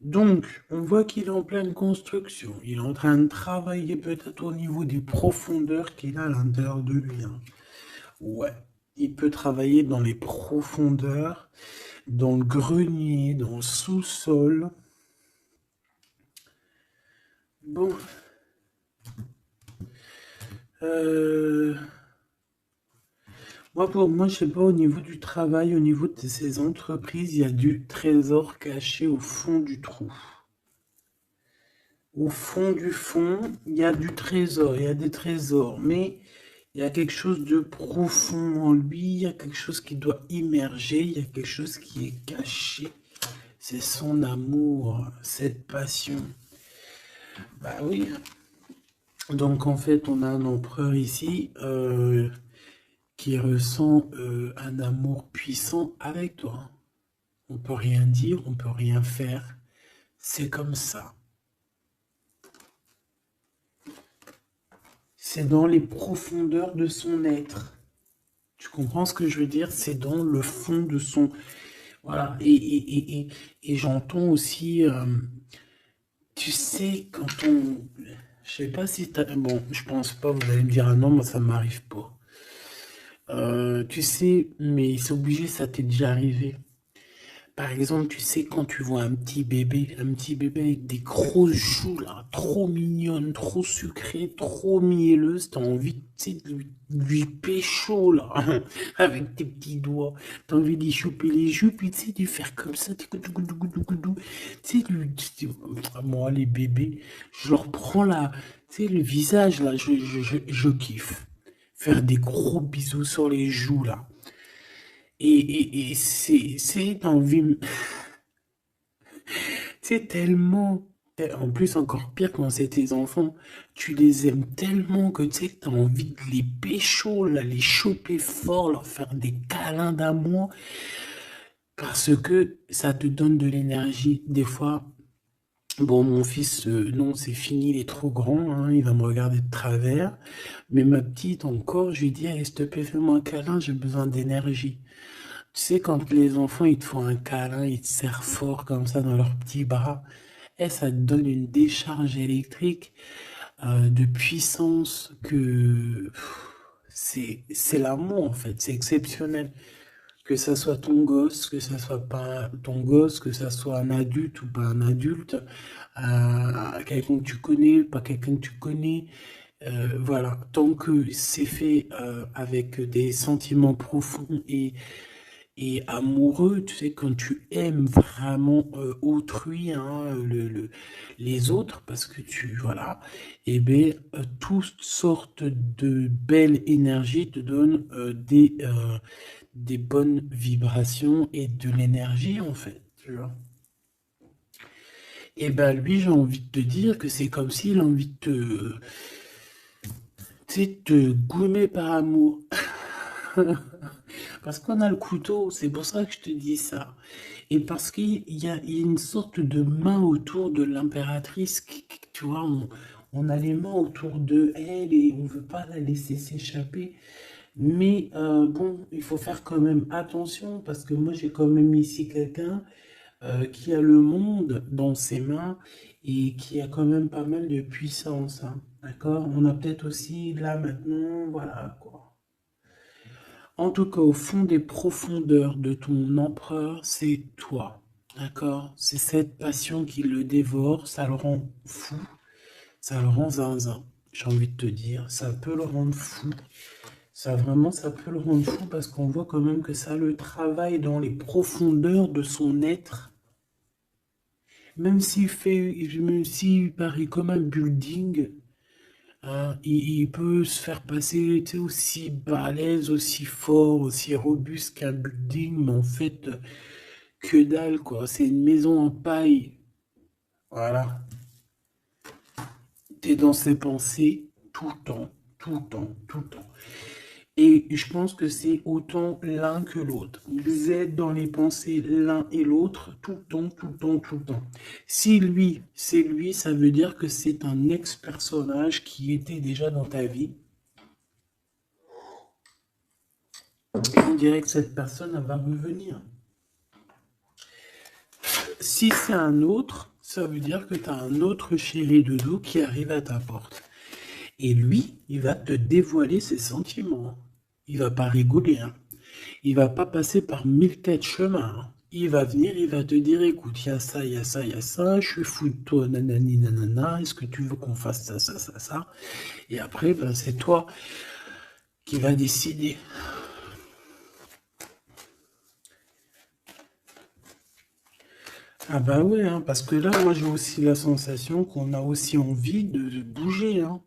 Donc, on voit qu'il est en pleine construction. Il est en train de travailler peut-être au niveau des profondeurs qu'il a à l'intérieur de lui, hein. Ouais, il peut travailler dans les profondeurs, dans le grenier, dans le sous-sol. Bon, euh, moi pour moi, je sais pas, au niveau du travail, au niveau de ces entreprises, il y a du trésor caché au fond du trou. Au fond du fond, il y a du trésor, il y a des trésors, mais il y a quelque chose de profond en lui, il y a quelque chose qui doit immerger, il y a quelque chose qui est caché. C'est son amour, cette passion. Bah oui. Donc en fait, on a un empereur ici qui ressent un amour puissant avec toi. On peut rien dire, on peut rien faire. C'est comme ça. C'est dans les profondeurs de son être. Tu comprends ce que je veux dire? C'est dans le fond de son... Voilà. Et j'entends aussi... tu sais, quand on... Je sais pas si t'as... Bon, je pense pas, vous allez me dire, ah non, moi ça m'arrive pas. Tu sais, mais c'est obligé, ça t'est déjà arrivé. Par exemple, tu sais, quand tu vois un petit bébé avec des grosses joues, là, trop mignonnes, trop sucrées, trop mielleuses, t'as envie, tu sais, de lui pécho, là, avec tes petits doigts. T'as envie d'y choper les joues, puis tu sais, de lui faire comme ça, tu sais, moi, les bébés, je leur prends la, tu sais, le visage, là, je kiffe. Faire des gros bisous sur les joues, là. Et c'est envie. C'est tellement, en plus encore pire quand c'est tes enfants, tu les aimes tellement que tu sais, t'as envie de les pécho, là, les choper fort, leur faire des câlins d'amour, parce que ça te donne de l'énergie. Des fois, bon, mon fils, non, c'est fini, il est trop grand, hein, il va me regarder de travers, mais ma petite encore, je lui dis, allez, s'il te plaît, fais-moi un câlin, j'ai besoin d'énergie. Tu sais, quand les enfants, ils te font un câlin, ils te serrent fort comme ça dans leurs petits bras, et ça te donne une décharge électrique de puissance que c'est l'amour en fait, c'est exceptionnel. Que ça soit ton gosse, que ça soit pas ton gosse, que ça soit un adulte ou pas un adulte, quelqu'un que tu connais, pas quelqu'un que tu connais, voilà, tant que c'est fait avec des sentiments profonds et amoureux, tu sais, quand tu aimes vraiment autrui, hein, les autres, parce que tu, voilà, et bien, toutes sortes de belles énergies te donnent des bonnes vibrations et de l'énergie, en fait, tu vois. Et ben lui, j'ai envie de te dire que c'est comme s'il a envie de te, tu sais, te goumer par amour. Parce qu'on a le couteau, c'est pour ça que je te dis ça. Et parce qu'il y a une sorte de main autour de l'impératrice, tu vois, on a les mains autour de elle et on veut pas la laisser s'échapper. Mais bon, il faut faire quand même attention parce que moi j'ai quand même ici quelqu'un qui a le monde dans ses mains et qui a quand même pas mal de puissance, hein. D'accord? On a peut-être aussi là maintenant, voilà quoi. En tout cas, au fond des profondeurs de ton empereur, c'est toi. D'accord? C'est cette passion qui le dévore, ça le rend fou, ça le rend zinzin. J'ai envie de te dire, ça peut le rendre fou. Ça vraiment, ça peut le rendre fou parce qu'on voit quand même que ça le travaille dans les profondeurs de son être. Même s'il paraît comme un building, hein, il peut se faire passer, tu sais, aussi balèze, aussi fort, aussi robuste qu'un building, mais en fait, que dalle, quoi. C'est une maison en paille. Voilà. T'es dans ses pensées tout le temps, tout le temps, tout le temps. Et je pense que c'est autant l'un que l'autre. Vous êtes dans les pensées l'un et l'autre tout le temps, tout le temps, tout le temps. Si lui, c'est lui, ça veut dire que c'est un ex-personnage qui était déjà dans ta vie. Et on dirait que cette personne, elle va revenir. Si c'est un autre, ça veut dire que tu as un autre chéri de dos qui arrive à ta porte. Et lui, il va te dévoiler ses sentiments. Il va pas rigoler, hein. Il va pas passer par 1000 chemins, hein. Il va venir, il va te dire, écoute, il y a ça, il y a ça, il y a ça, je suis fou de toi, nanani, nanana, est-ce que tu veux qu'on fasse ça, ça, ça, ça? Et après, ben, c'est toi qui vas décider. Ah bah ouais, hein, parce que là, moi, j'ai aussi la sensation qu'on a aussi envie de bouger, hein.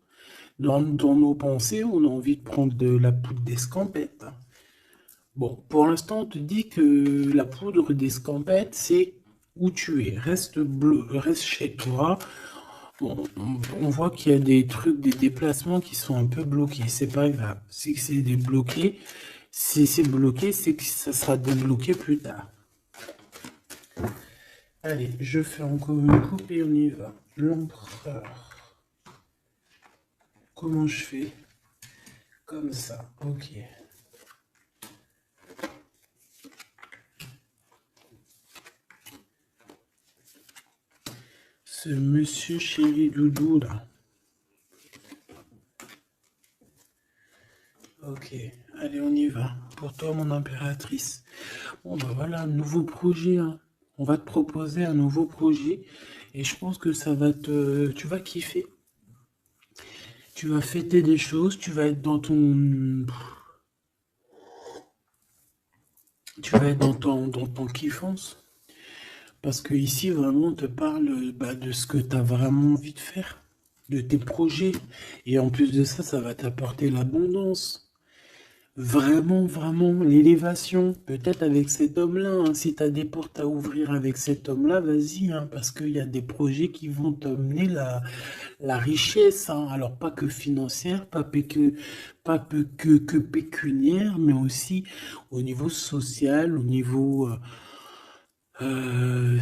Dans nos pensées, on a envie de prendre de la poudre d'escampette, hein. Bon, pour l'instant, on te dit que la poudre d'escampette, c'est où tu es. Reste bleu, reste chez toi. Bon, on voit qu'il y a des trucs, des déplacements qui sont un peu bloqués. C'est pas grave. Si c'est débloqué, si c'est bloqué, c'est que ça sera débloqué plus tard. Allez, je fais encore une coupe et on y va. L'empereur. Comment je fais? Comme ça, ok. Ce monsieur chéri doudou là. Ok, allez, on y va. Pour toi, mon impératrice. Bon, bah voilà, un nouveau projet, hein. On va te proposer un nouveau projet et je pense que ça va tu vas kiffer. Tu vas fêter des choses, tu vas être dans ton kiffance. Parce que ici, vraiment, on te parle bah, de ce que tu as vraiment envie de faire, de tes projets. Et en plus de ça, ça va t'apporter l'abondance. Vraiment, vraiment, l'élévation. Peut-être avec cet homme-là, hein. Si tu as des portes à ouvrir avec cet homme-là, vas-y, hein, parce qu'il y a des projets qui vont t'amener la richesse, hein. Alors, pas que financière, pas que pécuniaire, mais aussi au niveau social, au niveau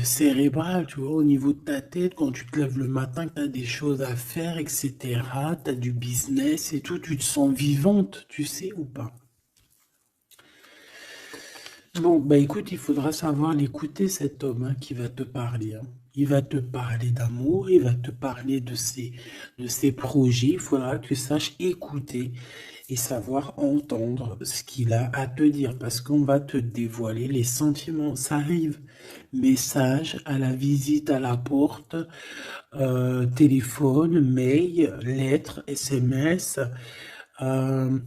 cérébral, tu vois, au niveau de ta tête, quand tu te lèves le matin, que tu as des choses à faire, etc., tu as du business et tout, tu te sens vivante, tu sais ou pas? Bon, bah écoute, il faudra savoir l'écouter, cet homme, hein, qui va te parler, hein. Il va te parler d'amour, il va te parler de ses projets. Il faudra que tu saches écouter et savoir entendre ce qu'il a à te dire, parce qu'on va te dévoiler les sentiments. Ça arrive. Message à la visite à la porte, téléphone, mail, lettres, SMS,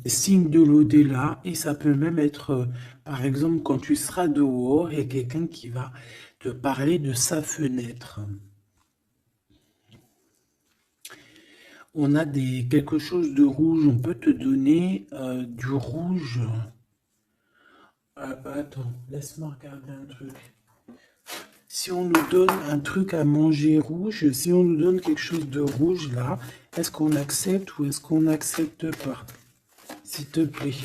signe de l'au-delà, et ça peut même être, par exemple, quand tu seras dehors, il y a quelqu'un qui va te parler de sa fenêtre. On a quelque chose de rouge, on peut te donner du rouge. Attends, laisse-moi regarder un truc. Si on nous donne un truc à manger rouge, si on nous donne quelque chose de rouge là, est-ce qu'on accepte ou est-ce qu'on n'accepte pas? S'il te plaît.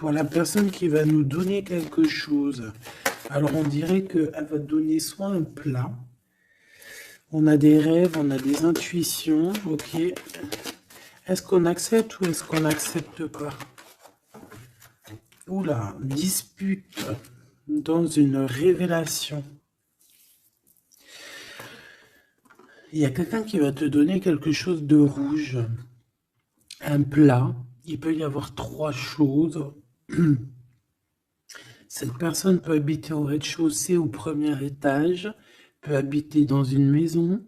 Pour la personne qui va nous donner quelque chose, alors on dirait qu'elle va donner soit un plat, on a des rêves, on a des intuitions, ok. Est-ce qu'on accepte ou est-ce qu'on n'accepte pas? Oula, dispute dans une révélation. Il y a quelqu'un qui va te donner quelque chose de rouge, un plat. Il peut y avoir trois choses. Cette personne peut habiter au rez-de-chaussée, au premier étage, peut habiter dans une maison.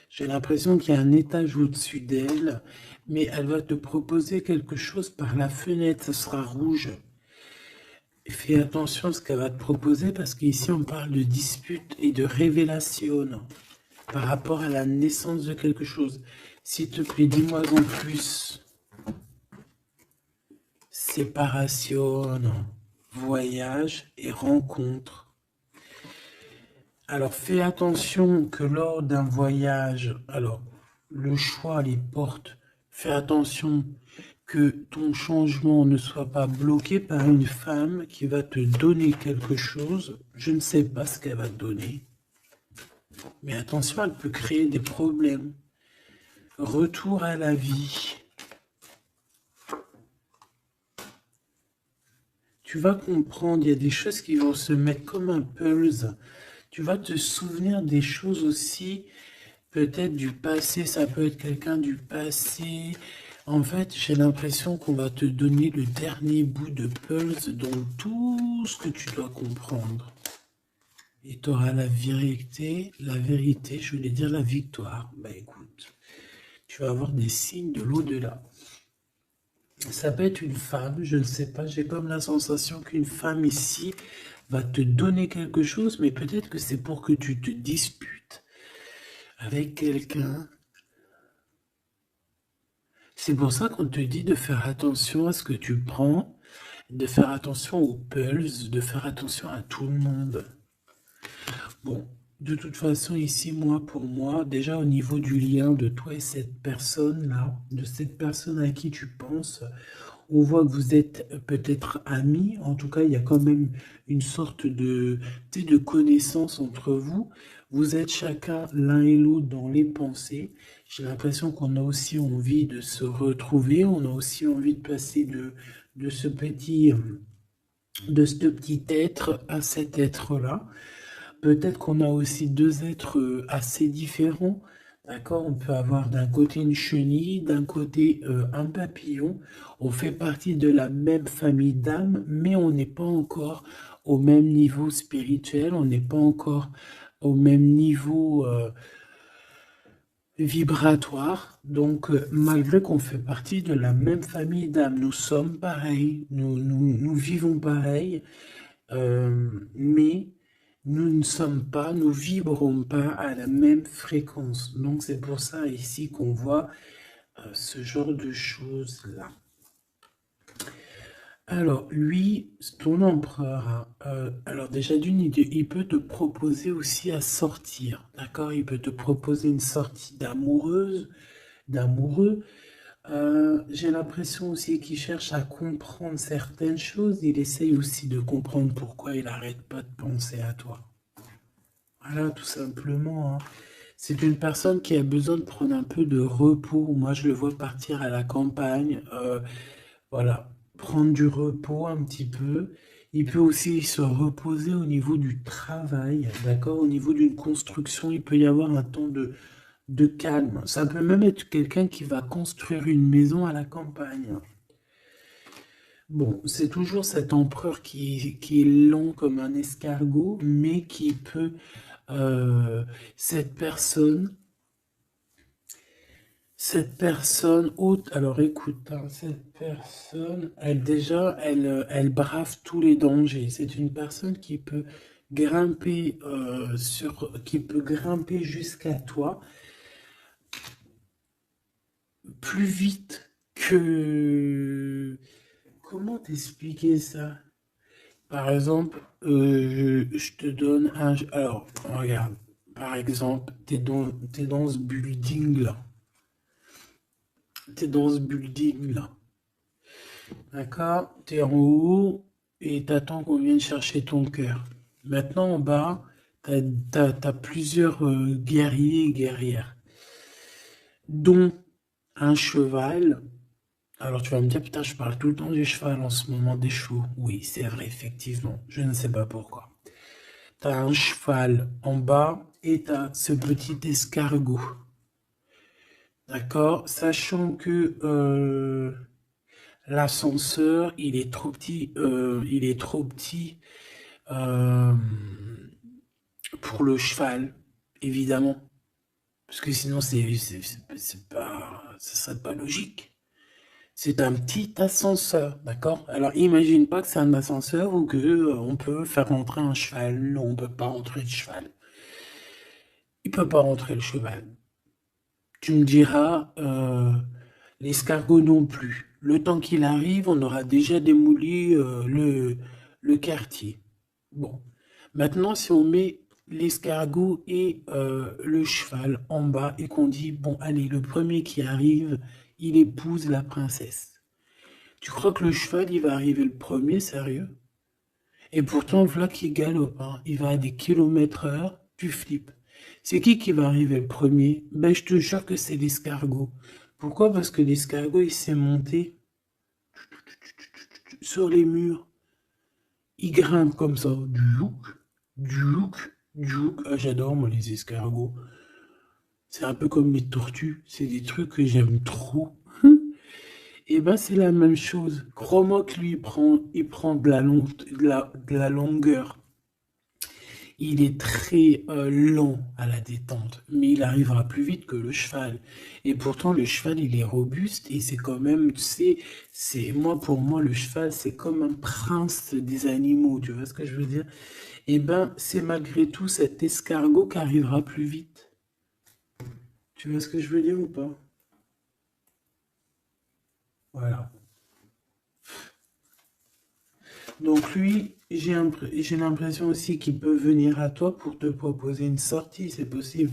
J'ai l'impression qu'il y a un étage au-dessus d'elle, mais elle va te proposer quelque chose par la fenêtre, ce sera rouge. Fais attention à ce qu'elle va te proposer parce qu'ici on parle de dispute et de révélation par rapport à la naissance de quelque chose. S'il te plaît, dis-moi en plus. Séparation, voyage et rencontre. Alors fais attention que lors d'un voyage, alors le choix, les portes, fais attention que ton changement ne soit pas bloqué par une femme qui va te donner quelque chose. Je ne sais pas ce qu'elle va te donner. Mais attention, elle peut créer des problèmes. Retour à la vie. Tu vas comprendre, il y a des choses qui vont se mettre comme un puzzle. Tu vas te souvenir des choses aussi, peut-être du passé, ça peut être quelqu'un du passé. En fait, j'ai l'impression qu'on va te donner le dernier bout de puzzle dans tout ce que tu dois comprendre. Et tu auras la vérité, je voulais dire la victoire. Bah écoute, tu vas avoir des signes de l'au-delà. Ça peut être une femme, je ne sais pas, j'ai comme la sensation qu'une femme ici va te donner quelque chose, mais peut-être que c'est pour que tu te disputes avec quelqu'un. C'est pour ça qu'on te dit de faire attention à ce que tu prends, de faire attention aux pulses, de faire attention à tout le monde. Bon, de toute façon, ici, pour moi, déjà au niveau du lien de toi et cette personne-là, de cette personne à qui tu penses, on voit que vous êtes peut-être amis. En tout cas, il y a quand même une sorte de connaissance entre vous. Vous êtes chacun l'un et l'autre dans les pensées. J'ai l'impression qu'on a aussi envie de se retrouver. On a aussi envie de passer de ce petit être à cet être-là. Peut-être qu'on a aussi deux êtres assez différents. D'accord, on peut avoir d'un côté une chenille, d'un côté un papillon. On fait partie de la même famille d'âmes, mais on n'est pas encore au même niveau spirituel, on n'est pas encore au même niveau vibratoire. Donc, malgré qu'on fait partie de la même famille d'âmes, nous sommes pareils, nous vivons pareil, mais nous ne sommes pas, nous vibrons pas à la même fréquence. Donc c'est pour ça ici qu'on voit ce genre de choses-là. Alors lui, ton empereur, alors déjà d'une idée, il peut te proposer aussi à sortir, d'accord? Il peut te proposer une sortie d'amoureuse, d'amoureux. J'ai l'impression aussi qu'il cherche à comprendre certaines choses. Il essaye aussi de comprendre pourquoi il n'arrête pas de penser à toi. Voilà, tout simplement, hein. C'est une personne qui a besoin de prendre un peu de repos. Moi, je le vois partir à la campagne. Voilà, prendre du repos un petit peu. Il peut aussi se reposer au niveau du travail, d'accord? Au niveau d'une construction, il peut y avoir un temps de calme. Ça peut même être quelqu'un qui va construire une maison à la campagne. Bon, c'est toujours cet empereur qui est lent comme un escargot, mais qui peut, cette personne haute, alors écoute, hein, cette personne, elle brave tous les dangers. C'est une personne qui peut grimper qui peut grimper jusqu'à toi plus vite que... Comment t'expliquer ça? Par exemple, je te donne un... Alors, regarde, par exemple, t'es dans ce building-là. T'es dans ce building-là. D'accord? T'es en haut et t'attends qu'on vienne chercher ton cœur. Maintenant, en bas, t'as plusieurs guerriers et guerrières, dont un cheval. Alors tu vas me dire, putain, je parle tout le temps du cheval en ce moment, des chevaux. Oui, c'est vrai, effectivement. Je ne sais pas pourquoi. T'as un cheval en bas et t'as ce petit escargot. D'accord? Sachant que l'ascenseur, il est trop petit euh, pour le cheval, évidemment. Parce que sinon, c'est pas, ce serait pas logique. C'est un petit ascenseur, d'accord? Alors, imagine pas que c'est un ascenseur ou que on peut faire rentrer un cheval. Non, on peut pas rentrer le cheval. Il peut pas rentrer le cheval. Tu me diras, l'escargot non plus. Le temps qu'il arrive, on aura déjà démoli le quartier. Bon. Maintenant, si on met l'escargot et le cheval en bas et qu'on dit, bon, allez, le premier qui arrive, il épouse la princesse. Tu crois que le cheval, il va arriver le premier, sérieux? Et pourtant, voilà qui galope, hein. Il va à des kilomètres heure, tu flippes. C'est qui va arriver le premier? Ben, je te jure que c'est l'escargot. Pourquoi? Parce que l'escargot, il s'est monté sur les murs. Il grimpe comme ça. Du look, du look. Ah, j'adore, moi, les escargots. C'est un peu comme les tortues. C'est des trucs que j'aime trop. Et ben, c'est la même chose. Crois-moi que lui, il prend de la longueur. Il est très lent à la détente, mais il arrivera plus vite que le cheval. Et pourtant, le cheval, il est robuste et c'est quand même, tu sais, moi, pour moi, le cheval, c'est comme un prince des animaux, tu vois ce que je veux dire? Et ben, c'est malgré tout cet escargot qui arrivera plus vite. Tu vois ce que je veux dire ou pas? Voilà. Donc lui, j'ai l'impression aussi qu'il peut venir à toi pour te proposer une sortie, c'est possible.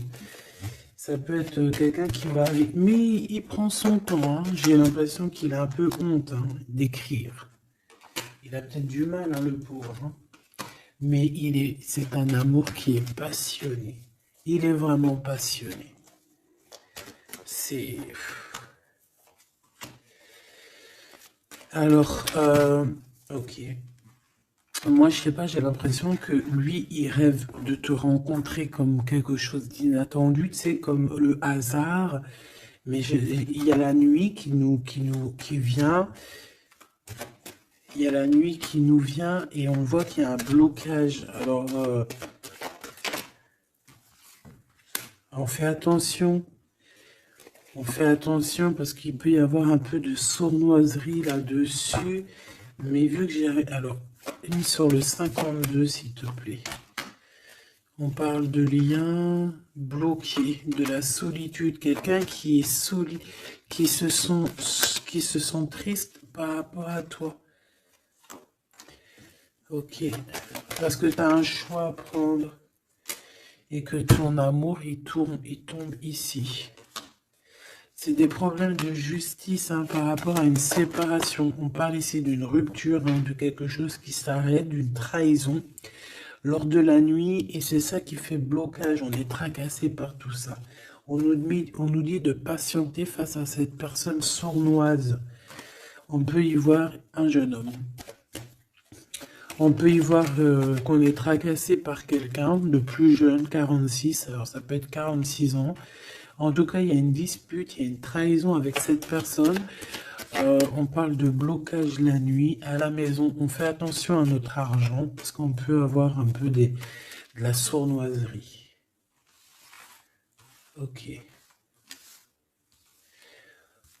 Ça peut être quelqu'un qui va avec... Mais il prend son temps, hein. J'ai l'impression qu'il a un peu honte hein, d'écrire. Il a peut-être du mal, hein, le pauvre, hein. Mais c'est un amour qui est passionné. Il est vraiment passionné. C'est... Alors, ok. Moi, je sais pas, j'ai l'impression que lui, il rêve de te rencontrer comme quelque chose d'inattendu, tu sais, comme le hasard. Mais il y a la nuit qui vient. Il y a la nuit qui nous vient et on voit qu'il y a un blocage. Alors, on fait attention. On fait attention parce qu'il peut y avoir un peu de sournoiserie là-dessus. Mais vu que j'ai... Alors, mis sur le 52, s'il te plaît. On parle de lien bloqué, de la solitude. Quelqu'un qui est solide, qui se sent triste par rapport à toi. Ok. Parce que tu as un choix à prendre. Et que ton amour, il tombe ici. C'est des problèmes de justice hein, par rapport à une séparation. On parle ici d'une rupture, hein, de quelque chose qui s'arrête, d'une trahison lors de la nuit. Et c'est ça qui fait blocage. On est tracassé par tout ça. On nous dit de patienter face à cette personne sournoise. On peut y voir un jeune homme. On peut y voir qu'on est tracassé par quelqu'un de plus jeune, 46, alors ça peut être 46 ans. En tout cas, il y a une dispute, il y a une trahison avec cette personne. On parle de blocage la nuit à la maison. On fait attention à notre argent parce qu'on peut avoir un peu de la sournoiserie. Ok.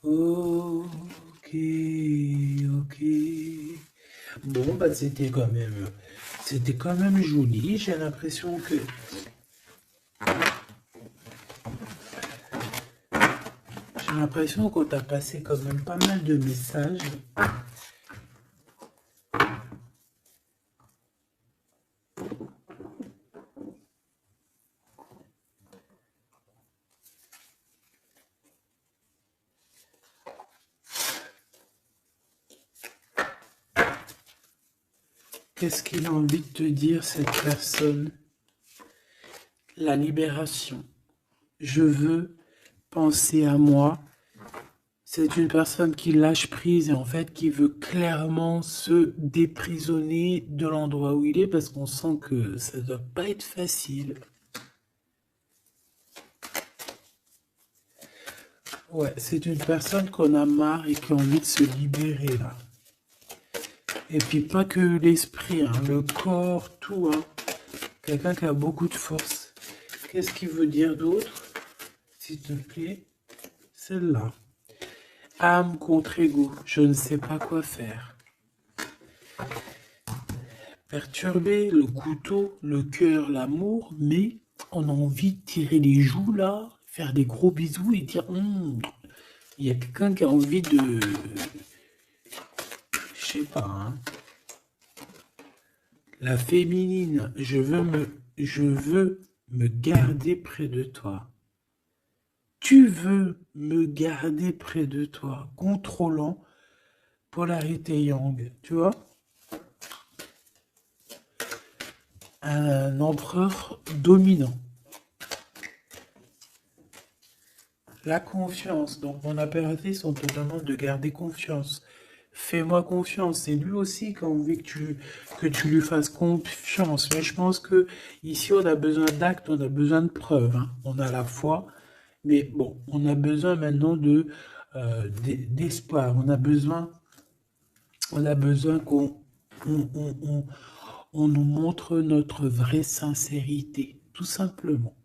Ok, ok. Bon, bah c'était quand même joli. J'ai l'impression que J'ai l'impression qu'on t'a passé quand même pas mal de messages. Qu'est-ce qu'il a envie de te dire, cette personne? La libération. Je veux penser à moi. C'est une personne qui lâche prise et en fait qui veut clairement se déprisonner de l'endroit où il est parce qu'on sent que ça doit pas être facile. Ouais, c'est une personne qu'on a marre et qui a envie de se libérer là. Et puis pas que l'esprit, hein, le corps, tout, hein. Quelqu'un qui a beaucoup de force. Qu'est-ce qu'il veut dire d'autre? S'il te plaît, celle-là. Âme contre ego, je ne sais pas quoi faire. Perturber le couteau, le cœur, l'amour, mais on a envie de tirer les joues là, faire des gros bisous et dire il y a quelqu'un qui a envie de. Je sais pas, hein. La féminine, je veux me garder près de toi. Tu veux me garder près de toi, contrôlant, polarité yang, tu vois? Un empereur dominant. La confiance. Donc, mon impératrice, on te demande de garder confiance. Fais-moi confiance. C'est lui aussi qui a envie que tu lui fasses confiance. Mais je pense que ici, on a besoin d'actes, on a besoin de preuves, hein. On a la foi, mais bon, on a besoin maintenant d'espoir. On a besoin qu'on on nous montre notre vraie sincérité, tout simplement.